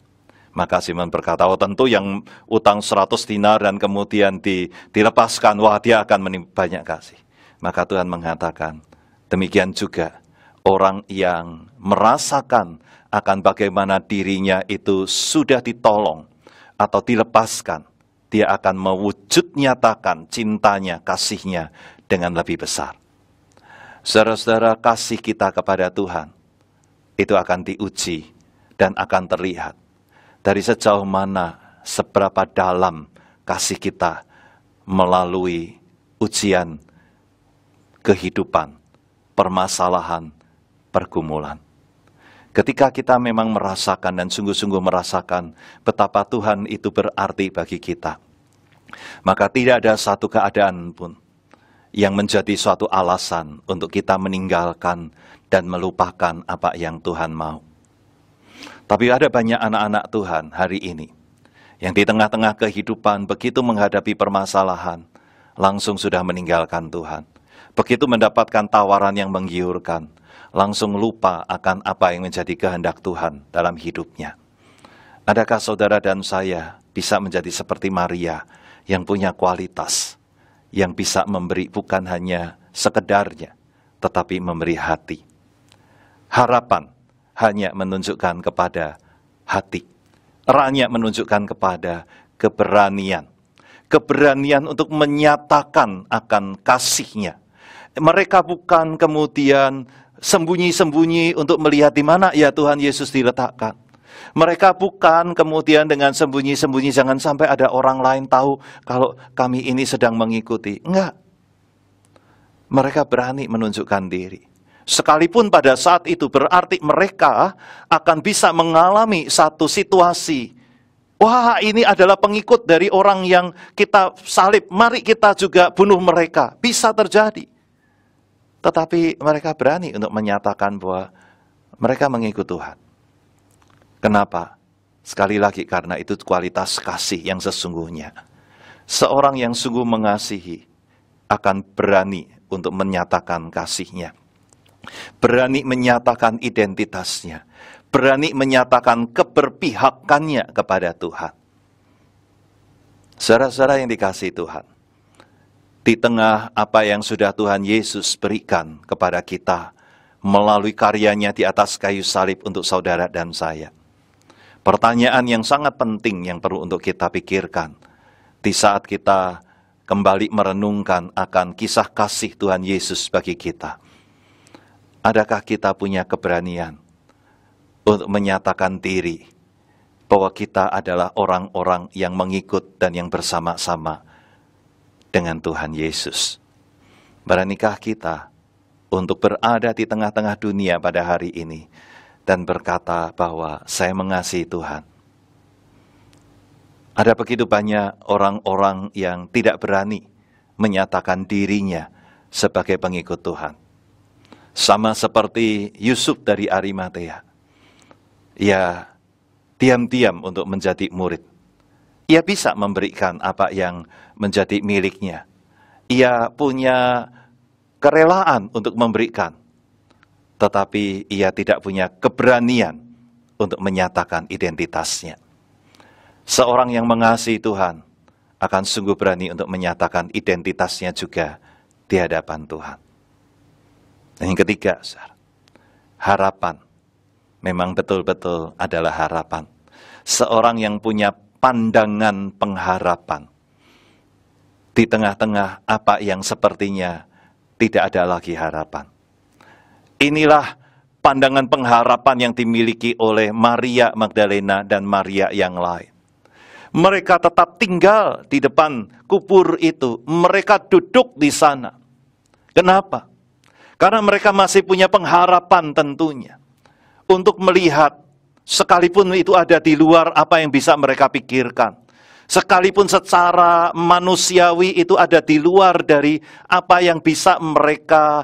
Maka Simon berkata, oh tentu yang utang 100 dinar dan kemudian dilepaskan, wah dia akan banyak kasih. Maka Tuhan mengatakan, demikian juga orang yang merasakan akan bagaimana dirinya itu sudah ditolong atau dilepaskan, dia akan mewujud nyatakan cintanya, kasihnya dengan lebih besar. Saudara-saudara, kasih kita kepada Tuhan itu akan diuji dan akan terlihat dari sejauh mana, seberapa dalam kasih kita melalui ujian kehidupan, permasalahan, pergumulan. Ketika kita memang merasakan dan sungguh-sungguh merasakan betapa Tuhan itu berarti bagi kita, maka tidak ada satu keadaan pun yang menjadi suatu alasan untuk kita meninggalkan dan melupakan apa yang Tuhan mau. Tapi ada banyak anak-anak Tuhan hari ini yang di tengah-tengah kehidupan begitu menghadapi permasalahan, langsung sudah meninggalkan Tuhan. Begitu mendapatkan tawaran yang menggiurkan, langsung lupa akan apa yang menjadi kehendak Tuhan dalam hidupnya. Adakah saudara dan saya bisa menjadi seperti Maria yang punya kualitas, yang bisa memberi bukan hanya sekedarnya, tetapi memberi hati. Harapan hanya menunjukkan kepada hati. Hanya menunjukkan kepada keberanian. Keberanian untuk menyatakan akan kasihnya. Mereka bukan kemudian sembunyi-sembunyi untuk melihat di mana ya Tuhan Yesus diletakkan. Mereka bukan kemudian dengan sembunyi-sembunyi jangan sampai ada orang lain tahu kalau kami ini sedang mengikuti. Enggak. Mereka berani menunjukkan diri. Sekalipun pada saat itu berarti mereka akan bisa mengalami satu situasi. Wah, ini adalah pengikut dari orang yang kita salib. Mari kita juga bunuh mereka. Bisa terjadi. Tetapi mereka berani untuk menyatakan bahwa mereka mengikut Tuhan. Kenapa? Sekali lagi karena itu kualitas kasih yang sesungguhnya. Seorang yang sungguh mengasihi akan berani untuk menyatakan kasihnya. Berani menyatakan identitasnya. Berani menyatakan keberpihakannya kepada Tuhan. Saudara-saudara yang dikasihi Tuhan, di tengah apa yang sudah Tuhan Yesus berikan kepada kita melalui karyanya di atas kayu salib untuk saudara dan saya, pertanyaan yang sangat penting yang perlu untuk kita pikirkan di saat kita kembali merenungkan akan kisah kasih Tuhan Yesus bagi kita. Adakah kita punya keberanian untuk menyatakan diri bahwa kita adalah orang-orang yang mengikut dan yang bersama-sama dengan Tuhan Yesus. Beranikah kita untuk berada di tengah-tengah dunia pada hari ini dan berkata bahwa saya mengasihi Tuhan? Ada begitu banyak orang-orang yang tidak berani menyatakan dirinya sebagai pengikut Tuhan. Sama seperti Yusuf dari Arimatea. Ia diam-diam untuk menjadi murid. Ia bisa memberikan apa yang menjadi miliknya. Ia punya kerelaan untuk memberikan. Tetapi ia tidak punya keberanian untuk menyatakan identitasnya. Seorang yang mengasihi Tuhan akan sungguh berani untuk menyatakan identitasnya juga di hadapan Tuhan. Dan yang ketiga, harapan. Memang betul-betul adalah harapan. Seorang yang punya pandangan pengharapan. Di tengah-tengah apa yang sepertinya tidak ada lagi harapan. Inilah pandangan pengharapan yang dimiliki oleh Maria Magdalena dan Maria yang lain. Mereka tetap tinggal di depan kubur itu. Mereka duduk di sana. Kenapa? Karena mereka masih punya pengharapan tentunya. Untuk melihat, sekalipun itu ada di luar apa yang bisa mereka pikirkan. Sekalipun secara manusiawi itu ada di luar dari apa yang bisa mereka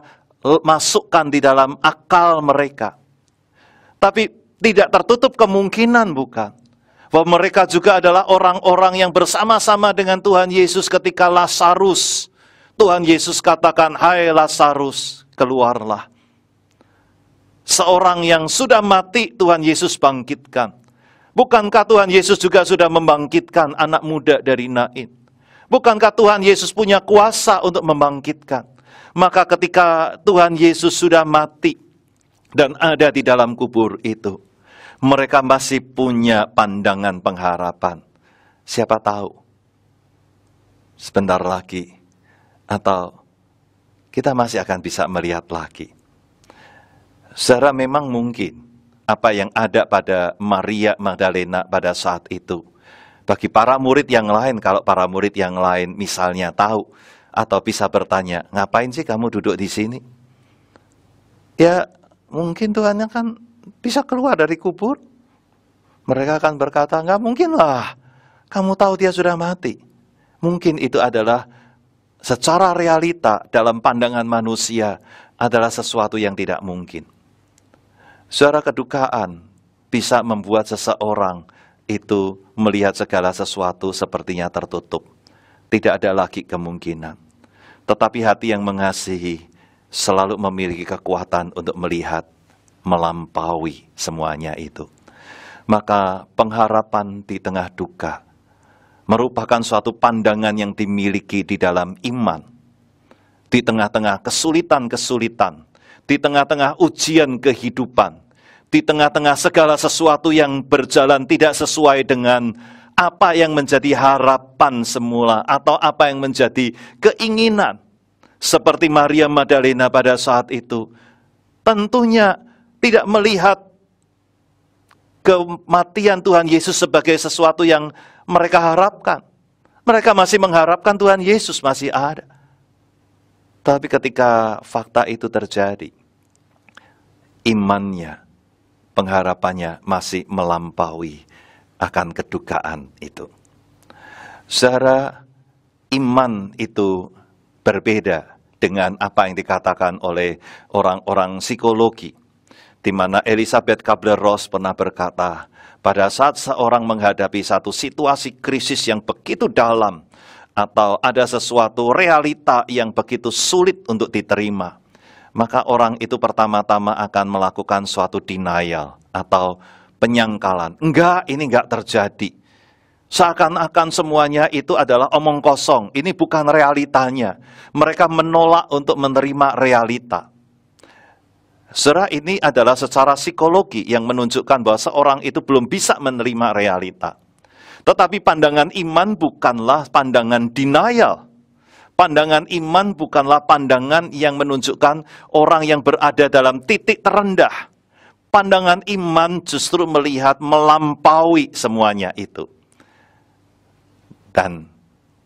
masukkan di dalam akal mereka. Tapi tidak tertutup kemungkinan, bukan? Bahwa mereka juga adalah orang-orang yang bersama-sama dengan Tuhan Yesus ketika Lazarus. Tuhan Yesus katakan, "Hai Lazarus, keluarlah." Seorang yang sudah mati Tuhan Yesus bangkitkan. Bukankah Tuhan Yesus juga sudah membangkitkan anak muda dari Nain? Bukankah Tuhan Yesus punya kuasa untuk membangkitkan? Maka ketika Tuhan Yesus sudah mati dan ada di dalam kubur itu, mereka masih punya pandangan pengharapan. Siapa tahu sebentar lagi atau kita masih akan bisa melihat lagi. Saudara, memang mungkin apa yang ada pada Maria Magdalena pada saat itu. Bagi para murid yang lain, kalau para murid yang lain misalnya tahu atau bisa bertanya, ngapain sih kamu duduk di sini? Ya mungkin Tuhan kan bisa keluar dari kubur. Mereka akan berkata, nggak mungkin lah, kamu tahu dia sudah mati. Mungkin itu adalah secara realita dalam pandangan manusia adalah sesuatu yang tidak mungkin. Saudara, kedukaan bisa membuat seseorang itu melihat segala sesuatu sepertinya tertutup. Tidak ada lagi kemungkinan. Tetapi hati yang mengasihi selalu memiliki kekuatan untuk melihat melampaui semuanya itu. Maka pengharapan di tengah duka merupakan suatu pandangan yang dimiliki di dalam iman. Di tengah-tengah kesulitan-kesulitan, di tengah-tengah ujian kehidupan, di tengah-tengah segala sesuatu yang berjalan tidak sesuai dengan apa yang menjadi harapan semula atau apa yang menjadi keinginan. Seperti Maria Magdalena pada saat itu, tentunya tidak melihat kematian Tuhan Yesus sebagai sesuatu yang mereka harapkan. Mereka masih mengharapkan Tuhan Yesus masih ada. Tapi ketika fakta itu terjadi, imannya, pengharapannya masih melampaui akan kedukaan itu. Saudara, iman itu berbeda dengan apa yang dikatakan oleh orang-orang psikologi. Di mana Elisabeth Kubler-Ross pernah berkata, pada saat seorang menghadapi satu situasi krisis yang begitu dalam, atau ada sesuatu realita yang begitu sulit untuk diterima, maka orang itu pertama-tama akan melakukan suatu denial atau penyangkalan. Enggak, ini enggak terjadi. Seakan-akan semuanya itu adalah omong kosong. Ini bukan realitanya. Mereka menolak untuk menerima realita. Saudara, ini adalah secara psikologi yang menunjukkan bahwa seorang itu belum bisa menerima realita. Tetapi pandangan iman bukanlah pandangan denial. Pandangan iman bukanlah pandangan yang menunjukkan orang yang berada dalam titik terendah. Pandangan iman justru melihat melampaui semuanya itu. Dan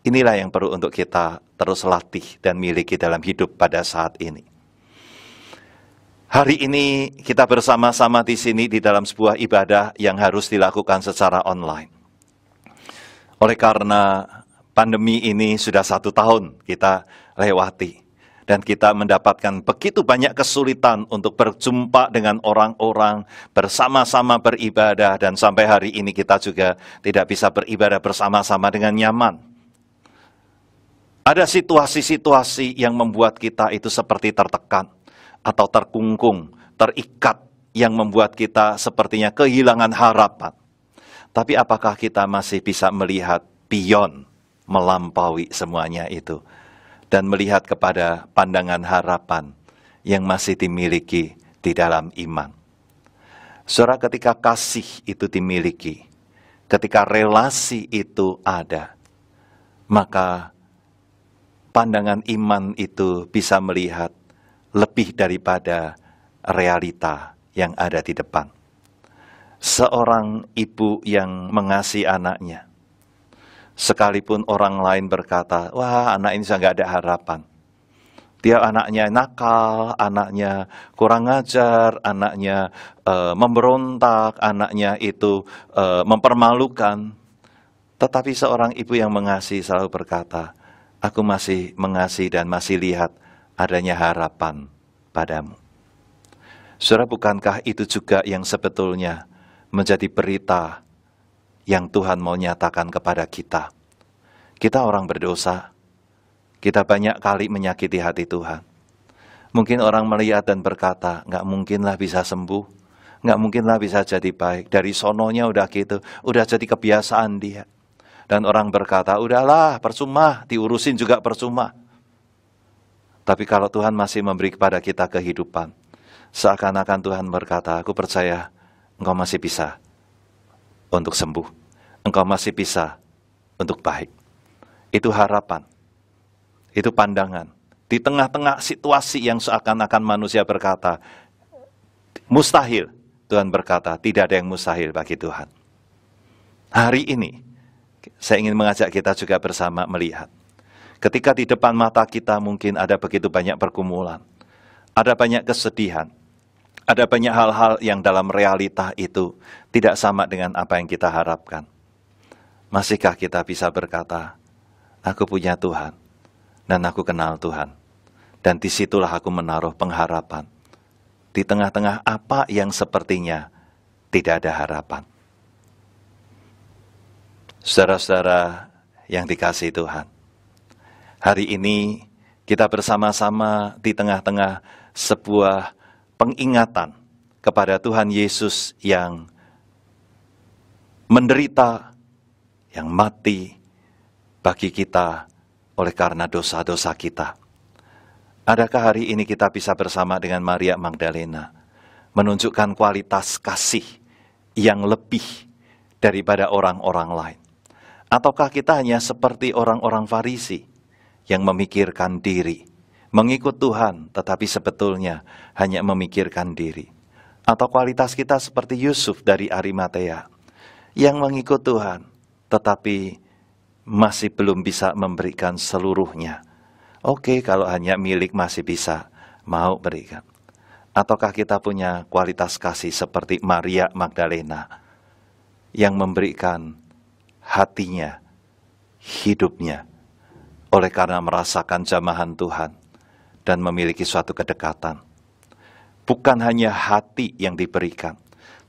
Inilah yang perlu untuk kita terus latih dan miliki dalam hidup pada saat ini. Hari ini kita bersama-sama di sini di dalam sebuah ibadah yang harus dilakukan secara online. Oleh karena pandemi ini sudah 1 tahun kita lewati. Dan kita mendapatkan begitu banyak kesulitan untuk berjumpa dengan orang-orang, bersama-sama beribadah, dan sampai hari ini kita juga tidak bisa beribadah bersama-sama dengan nyaman. Ada situasi-situasi yang membuat kita itu seperti tertekan, atau terkungkung, terikat, yang membuat kita sepertinya kehilangan harapan. Tapi apakah kita masih bisa melihat beyond, melampaui semuanya itu? Dan melihat kepada pandangan harapan yang masih dimiliki di dalam iman. Saudara, ketika kasih itu dimiliki, ketika relasi itu ada, maka pandangan iman itu bisa melihat lebih daripada realita yang ada di depan. Seorang ibu yang mengasihi anaknya, sekalipun orang lain berkata, wah anak ini sudah nggak ada harapan. Dia anaknya nakal, anaknya kurang ajar, anaknya memberontak, anaknya itu mempermalukan. Tetapi seorang ibu yang mengasihi selalu berkata, aku masih mengasihi dan masih lihat adanya harapan padamu. Saudara, bukankah itu juga yang sebetulnya menjadi berita yang Tuhan mau nyatakan kepada kita? Kita orang berdosa, kita banyak kali menyakiti hati Tuhan. Mungkin orang melihat dan berkata, nggak mungkinlah bisa sembuh, nggak mungkinlah bisa jadi baik. Dari sononya udah gitu, udah jadi kebiasaan dia. Dan orang berkata, udahlah percuma, diurusin juga percuma. Tapi kalau Tuhan masih memberi kepada kita kehidupan, seakan-akan Tuhan berkata, aku percaya engkau masih bisa untuk sembuh. Engkau masih bisa untuk baik. Itu harapan. Itu pandangan. Di tengah-tengah situasi yang seakan-akan manusia berkata, mustahil. Tuhan berkata, tidak ada yang mustahil bagi Tuhan. Hari ini, saya ingin mengajak kita juga bersama melihat. Ketika di depan mata kita mungkin ada begitu banyak pergumulan. Ada banyak kesedihan. Ada banyak hal-hal yang dalam realita itu tidak sama dengan apa yang kita harapkan. Masihkah kita bisa berkata, aku punya Tuhan, dan aku kenal Tuhan. Dan disitulah aku menaruh pengharapan. Di tengah-tengah apa yang sepertinya tidak ada harapan. Saudara-saudara yang dikasihi Tuhan, hari ini kita bersama-sama di tengah-tengah sebuah pengingatan kepada Tuhan Yesus yang menderita, yang mati bagi kita oleh karena dosa-dosa kita. Adakah hari ini kita bisa bersama dengan Maria Magdalena menunjukkan kualitas kasih yang lebih daripada orang-orang lain? Ataukah kita hanya seperti orang-orang Farisi yang memikirkan diri, mengikut Tuhan tetapi sebetulnya hanya memikirkan diri? Atau kualitas kita seperti Yusuf dari Arimatea yang mengikut Tuhan tetapi masih belum bisa memberikan seluruhnya? Oke, kalau hanya milik masih bisa mau berikan. Ataukah kita punya kualitas kasih seperti Maria Magdalena yang memberikan hatinya, hidupnya, oleh karena merasakan jamahan Tuhan dan memiliki suatu kedekatan? Bukan hanya hati yang diberikan,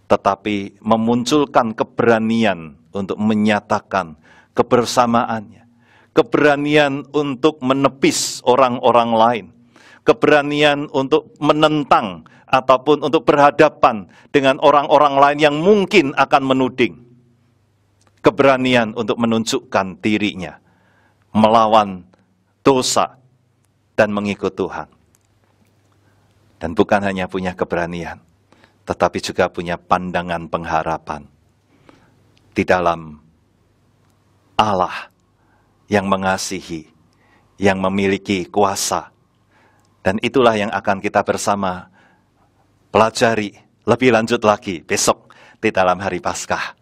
tetapi memunculkan keberanian untuk menyatakan kebersamaannya, keberanian untuk menepis orang-orang lain, keberanian untuk menentang ataupun untuk berhadapan dengan orang-orang lain yang mungkin akan menuding, keberanian untuk menunjukkan dirinya, melawan dosa dan mengikut Tuhan. Dan bukan hanya punya keberanian, tetapi juga punya pandangan pengharapan di dalam Allah yang mengasihi, yang memiliki kuasa. Dan itulah yang akan kita bersama pelajari lebih lanjut lagi besok di dalam hari Paskah.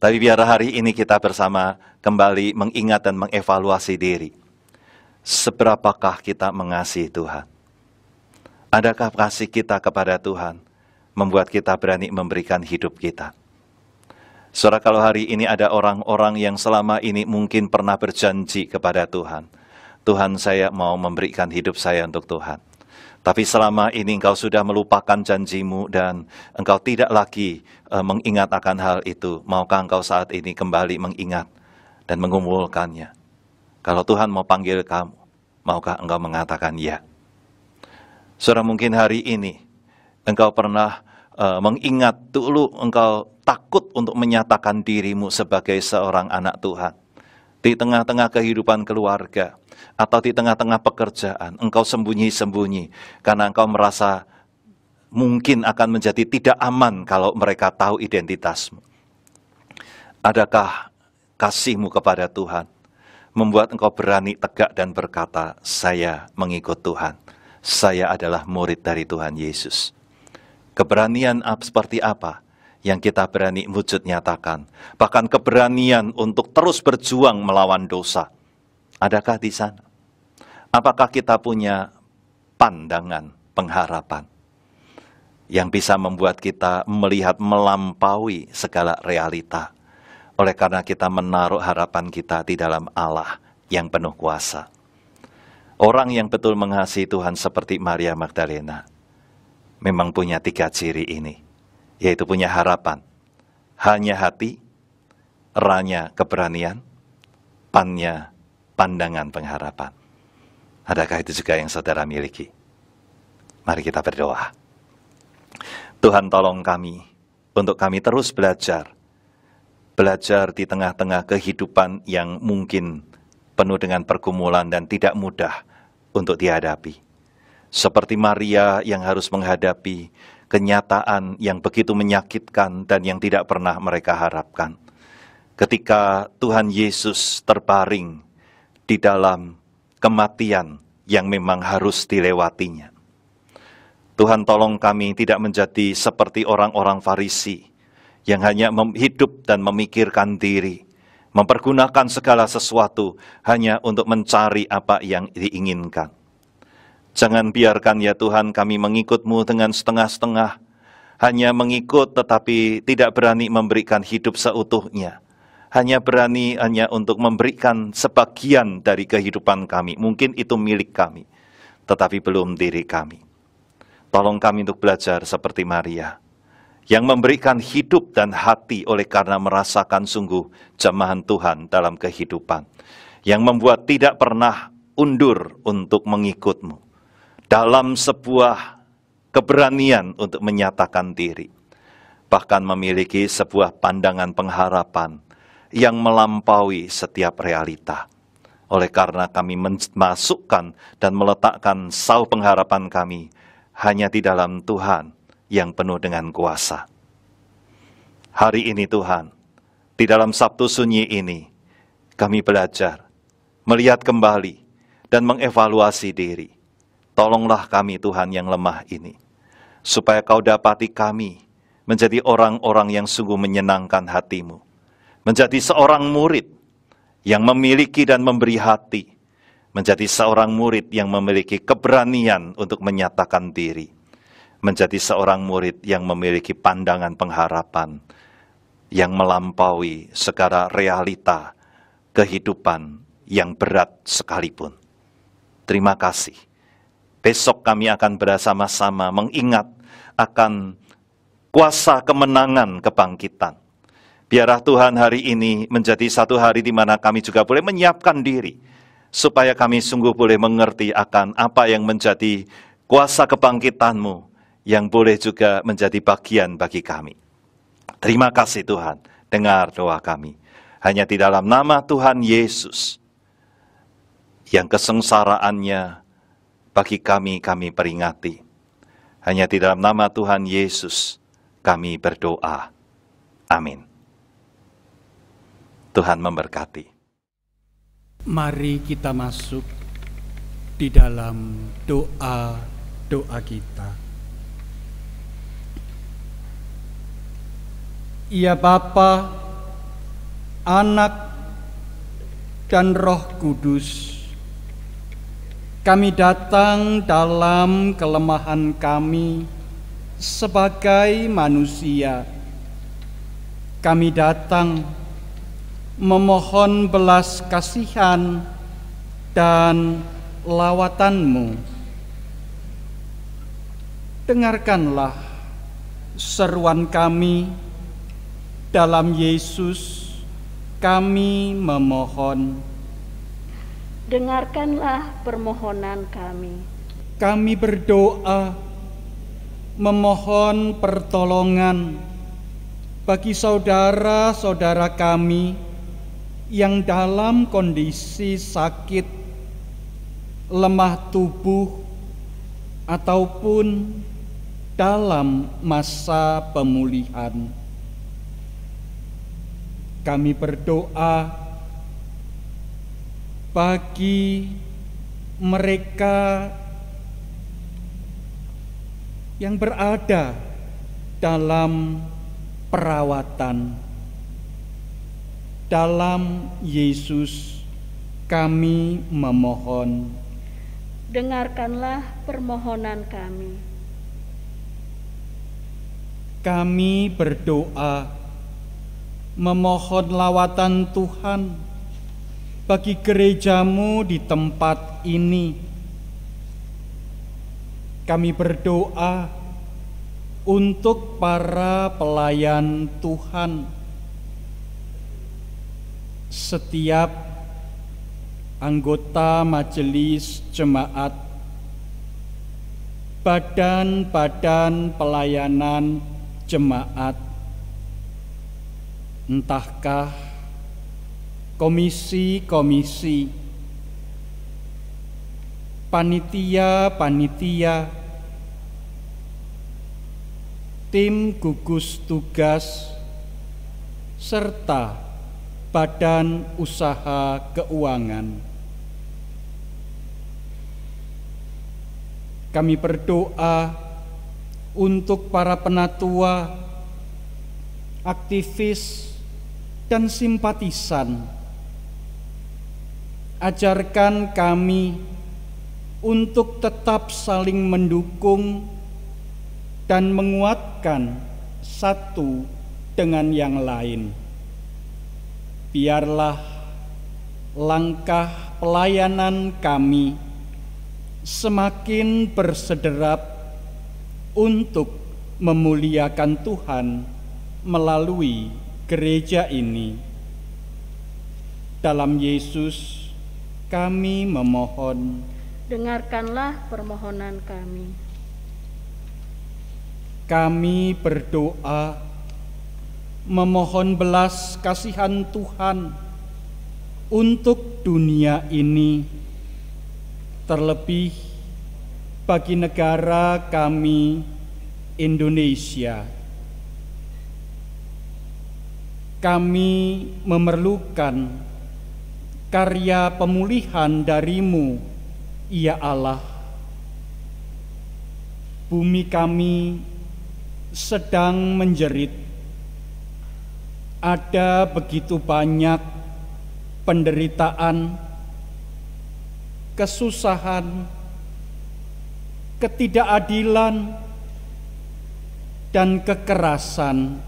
Tapi biar hari ini kita bersama kembali mengingat dan mengevaluasi diri. Seberapakah kita mengasihi Tuhan? Adakah kasih kita kepada Tuhan membuat kita berani memberikan hidup kita? Saudara, kalau hari ini ada orang-orang yang selama ini mungkin pernah berjanji kepada Tuhan, Tuhan, saya mau memberikan hidup saya untuk Tuhan. Tapi selama ini engkau sudah melupakan janjimu dan engkau tidak lagi mengingat akan hal itu. Maukah engkau saat ini kembali mengingat dan mengumpulkannya? Kalau Tuhan mau panggil kamu, maukah engkau mengatakan ya? Saudara, mungkin hari ini engkau pernah mengingat dulu engkau takut untuk menyatakan dirimu sebagai seorang anak Tuhan. Di tengah-tengah kehidupan keluarga, atau di tengah-tengah pekerjaan, engkau sembunyi-sembunyi, karena engkau merasa mungkin akan menjadi tidak aman kalau mereka tahu identitasmu. Adakah kasihmu kepada Tuhan membuat engkau berani tegak dan berkata, saya mengikut Tuhan, saya adalah murid dari Tuhan Yesus? Keberanian seperti apa yang kita berani wujud nyatakan? Bahkan keberanian untuk terus berjuang melawan dosa. Adakah di sana? Apakah kita punya pandangan pengharapan yang bisa membuat kita melihat melampaui segala realita? Oleh karena kita menaruh harapan kita di dalam Allah yang penuh kuasa. Orang yang betul mengasihi Tuhan seperti Maria Magdalena memang punya 3 ciri ini, yaitu punya harapan, hanya hati, ra-nya keberanian, pan-nya pandangan pengharapan. Adakah itu juga yang saudara miliki? Mari kita berdoa. Tuhan, tolong kami, untuk kami terus belajar di tengah-tengah kehidupan yang mungkin penuh dengan pergumulan dan tidak mudah untuk dihadapi. Seperti Maria yang harus menghadapi kenyataan yang begitu menyakitkan dan yang tidak pernah mereka harapkan. Ketika Tuhan Yesus terbaring di dalam kematian yang memang harus dilewatinya. Tuhan, tolong kami tidak menjadi seperti orang-orang Farisi yang hanya hidup dan memikirkan diri, mempergunakan segala sesuatu hanya untuk mencari apa yang diinginkan. Jangan biarkan ya Tuhan kami mengikut-Mu dengan setengah-setengah, hanya mengikut tetapi tidak berani memberikan hidup seutuhnya, hanya berani untuk memberikan sebagian dari kehidupan kami, mungkin itu milik kami, tetapi belum diri kami. Tolong kami untuk belajar seperti Maria, yang memberikan hidup dan hati oleh karena merasakan sungguh jamahan Tuhan dalam kehidupan, yang membuat tidak pernah undur untuk mengikut-Mu, dalam sebuah keberanian untuk menyatakan diri, bahkan memiliki sebuah pandangan pengharapan yang melampaui setiap realita. Oleh karena kami memasukkan dan meletakkan sau pengharapan kami hanya di dalam Tuhan yang penuh dengan kuasa. Hari ini Tuhan, di dalam Sabtu Sunyi ini, kami belajar, melihat kembali, dan mengevaluasi diri. Tolonglah kami Tuhan yang lemah ini, supaya Kau dapati kami menjadi orang-orang yang sungguh menyenangkan hati-Mu, menjadi seorang murid yang memiliki dan memberi hati, menjadi seorang murid yang memiliki keberanian untuk menyatakan diri, menjadi seorang murid yang memiliki pandangan pengharapan yang melampaui segala realita kehidupan yang berat sekalipun. Terima kasih. Besok kami akan bersama-sama mengingat akan kuasa kemenangan kebangkitan. Biarlah Tuhan hari ini menjadi satu hari di mana kami juga boleh menyiapkan diri, supaya kami sungguh boleh mengerti akan apa yang menjadi kuasa kebangkitan-Mu, yang boleh juga menjadi bagian bagi kami. Terima kasih Tuhan, dengar doa kami. Hanya di dalam nama Tuhan Yesus, yang kesengsaraannya bagi kami peringati. Hanya di dalam nama Tuhan Yesus kami berdoa. Amin. Tuhan memberkati. Mari kita masuk di dalam doa kita. Ya Bapa, Anak, dan Roh Kudus. Kami datang dalam kelemahan kami sebagai manusia. Kami datang memohon belas kasihan dan lawatan-Mu. Dengarkanlah seruan kami, dalam Yesus kami memohon. Dengarkanlah permohonan kami. Kami berdoa memohon pertolongan bagi saudara-saudara kami yang dalam kondisi sakit, lemah tubuh, ataupun dalam masa pemulihan. Kami berdoa bagi mereka yang berada dalam perawatan. Dalam Yesus kami memohon. Dengarkanlah permohonan kami. Kami berdoa memohon lawatan Tuhan bagi gereja-Mu di tempat ini. Kami berdoa untuk para pelayan Tuhan, setiap anggota majelis jemaat, badan-badan pelayanan jemaat, entahkah komisi-komisi, panitia-panitia, tim gugus tugas, serta badan usaha keuangan. Kami berdoa untuk para penatua, aktivis, dan simpatisan. Ajarkan kami untuk tetap saling mendukung dan menguatkan satu dengan yang lain. Biarlah langkah pelayanan kami semakin bersederap untuk memuliakan Tuhan melalui gereja ini. Dalam Yesus kami memohon. Dengarkanlah permohonan kami. Kami berdoa memohon belas kasihan Tuhan untuk dunia ini, terlebih bagi negara kami, Indonesia. Kami memerlukan karya pemulihan dari-Mu, ya Allah. Bumi kami sedang menjerit. Ada begitu banyak penderitaan, kesusahan, ketidakadilan, dan kekerasan.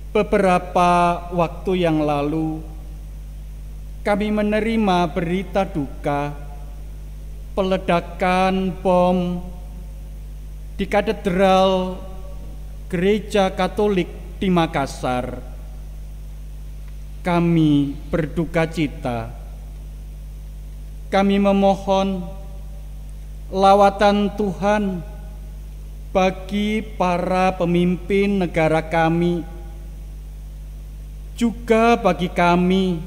Beberapa waktu yang lalu, kami menerima berita duka peledakan bom di Katedral Gereja Katolik di Makassar. Kami berduka cita. Kami memohon lawatan Tuhan bagi para pemimpin negara kami, juga bagi kami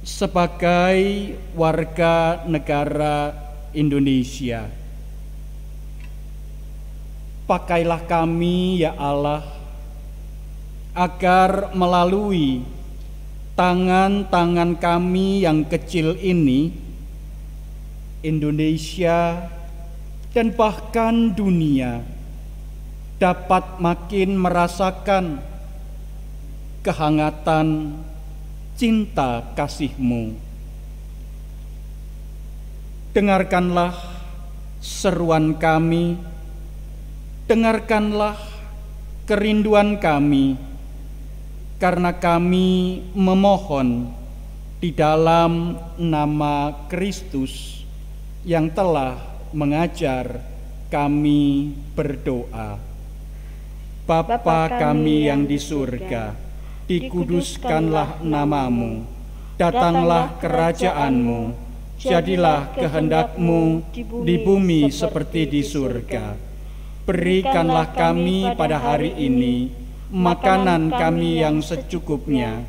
sebagai warga negara Indonesia. Pakailah kami, ya Allah, agar melalui tangan-tangan kami yang kecil ini, Indonesia dan bahkan dunia dapat makin merasakan kehangatan cinta kasih-Mu. Dengarkanlah seruan kami, dengarkanlah kerinduan kami, karena kami memohon di dalam nama Kristus yang telah mengajar kami berdoa. Bapa kami yang di surga, dikuduskanlah nama-Mu, datanglah kerajaan-Mu, jadilah kehendak-Mu di bumi seperti di surga. Berikanlah kami pada hari ini makanan kami yang secukupnya,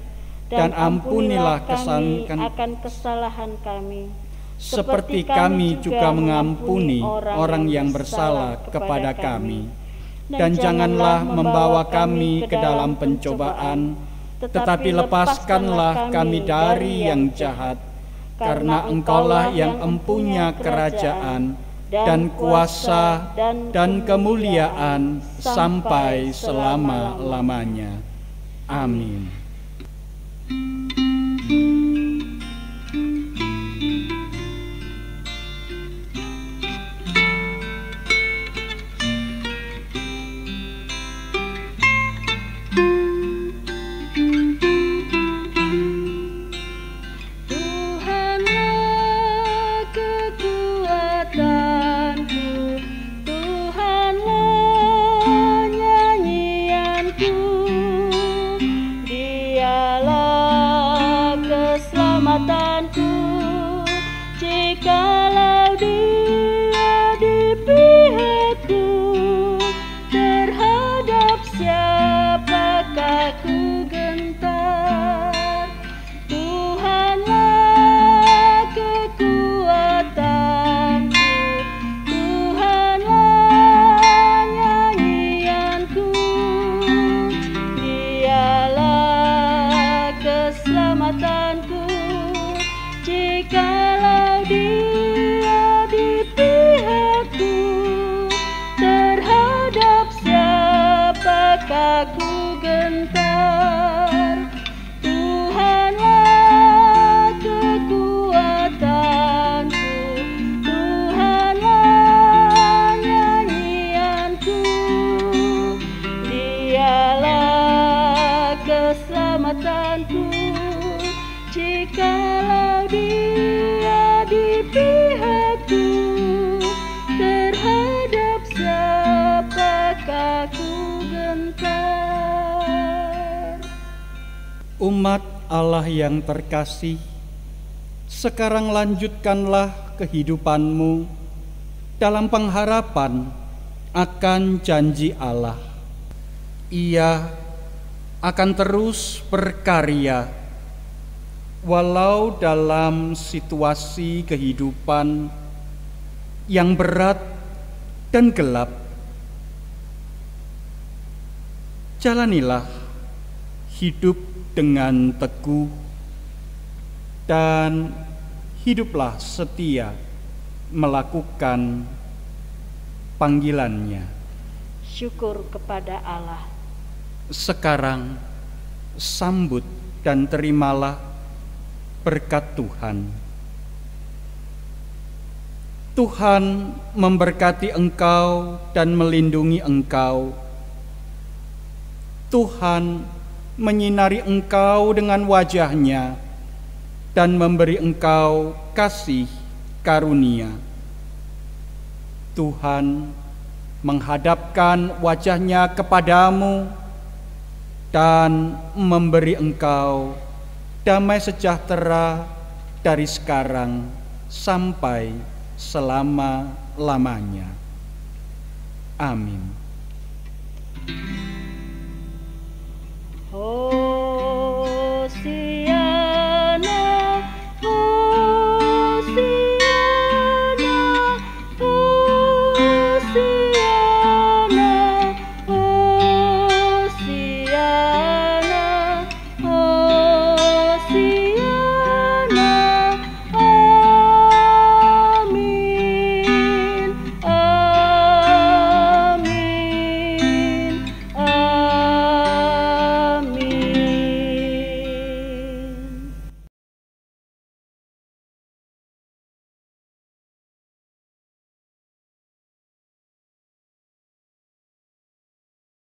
dan ampunilah akan kesalahan kami, seperti kami juga mengampuni orang yang bersalah kepada kami. Dan janganlah membawa kami ke dalam pencobaan, tetapi lepaskanlah kami dari yang jahat, karena Engkaulah yang empunya kerajaan dan kuasa dan kemuliaan sampai selama-lamanya. Amin. Jikalau Dia di pihakku, terhadap siapakah ku gentar? Tuhanlah kekuatanku, Tuhanlah nyanyianku, Dialah keselamatanku. Jikalau Dia di pihakku, terhadap siapakah ku gentar? Tuhanlah kekuatanku, Tuhanlah nyanyianku, Dialah keselamatanku. Jikalau Dia di pihakku, terhadap siapakah ku gentar? Umat Allah yang terkasih, sekarang lanjutkanlah kehidupanmu dalam pengharapan akan janji Allah. Ia akan terus berkarya walau dalam situasi kehidupan yang berat dan gelap. Jalanilah hidup dengan teguh dan hiduplah setia melakukan panggilannya. Syukur kepada Allah. Sekarang sambut dan terimalah berkat Tuhan. Tuhan memberkati engkau dan melindungi engkau. Tuhan menyinari engkau dengan wajah-Nya dan memberi engkau kasih karunia. Tuhan menghadapkan wajah-Nya kepadamu dan memberi engkau damai sejahtera dari sekarang sampai selama-lamanya. Amin.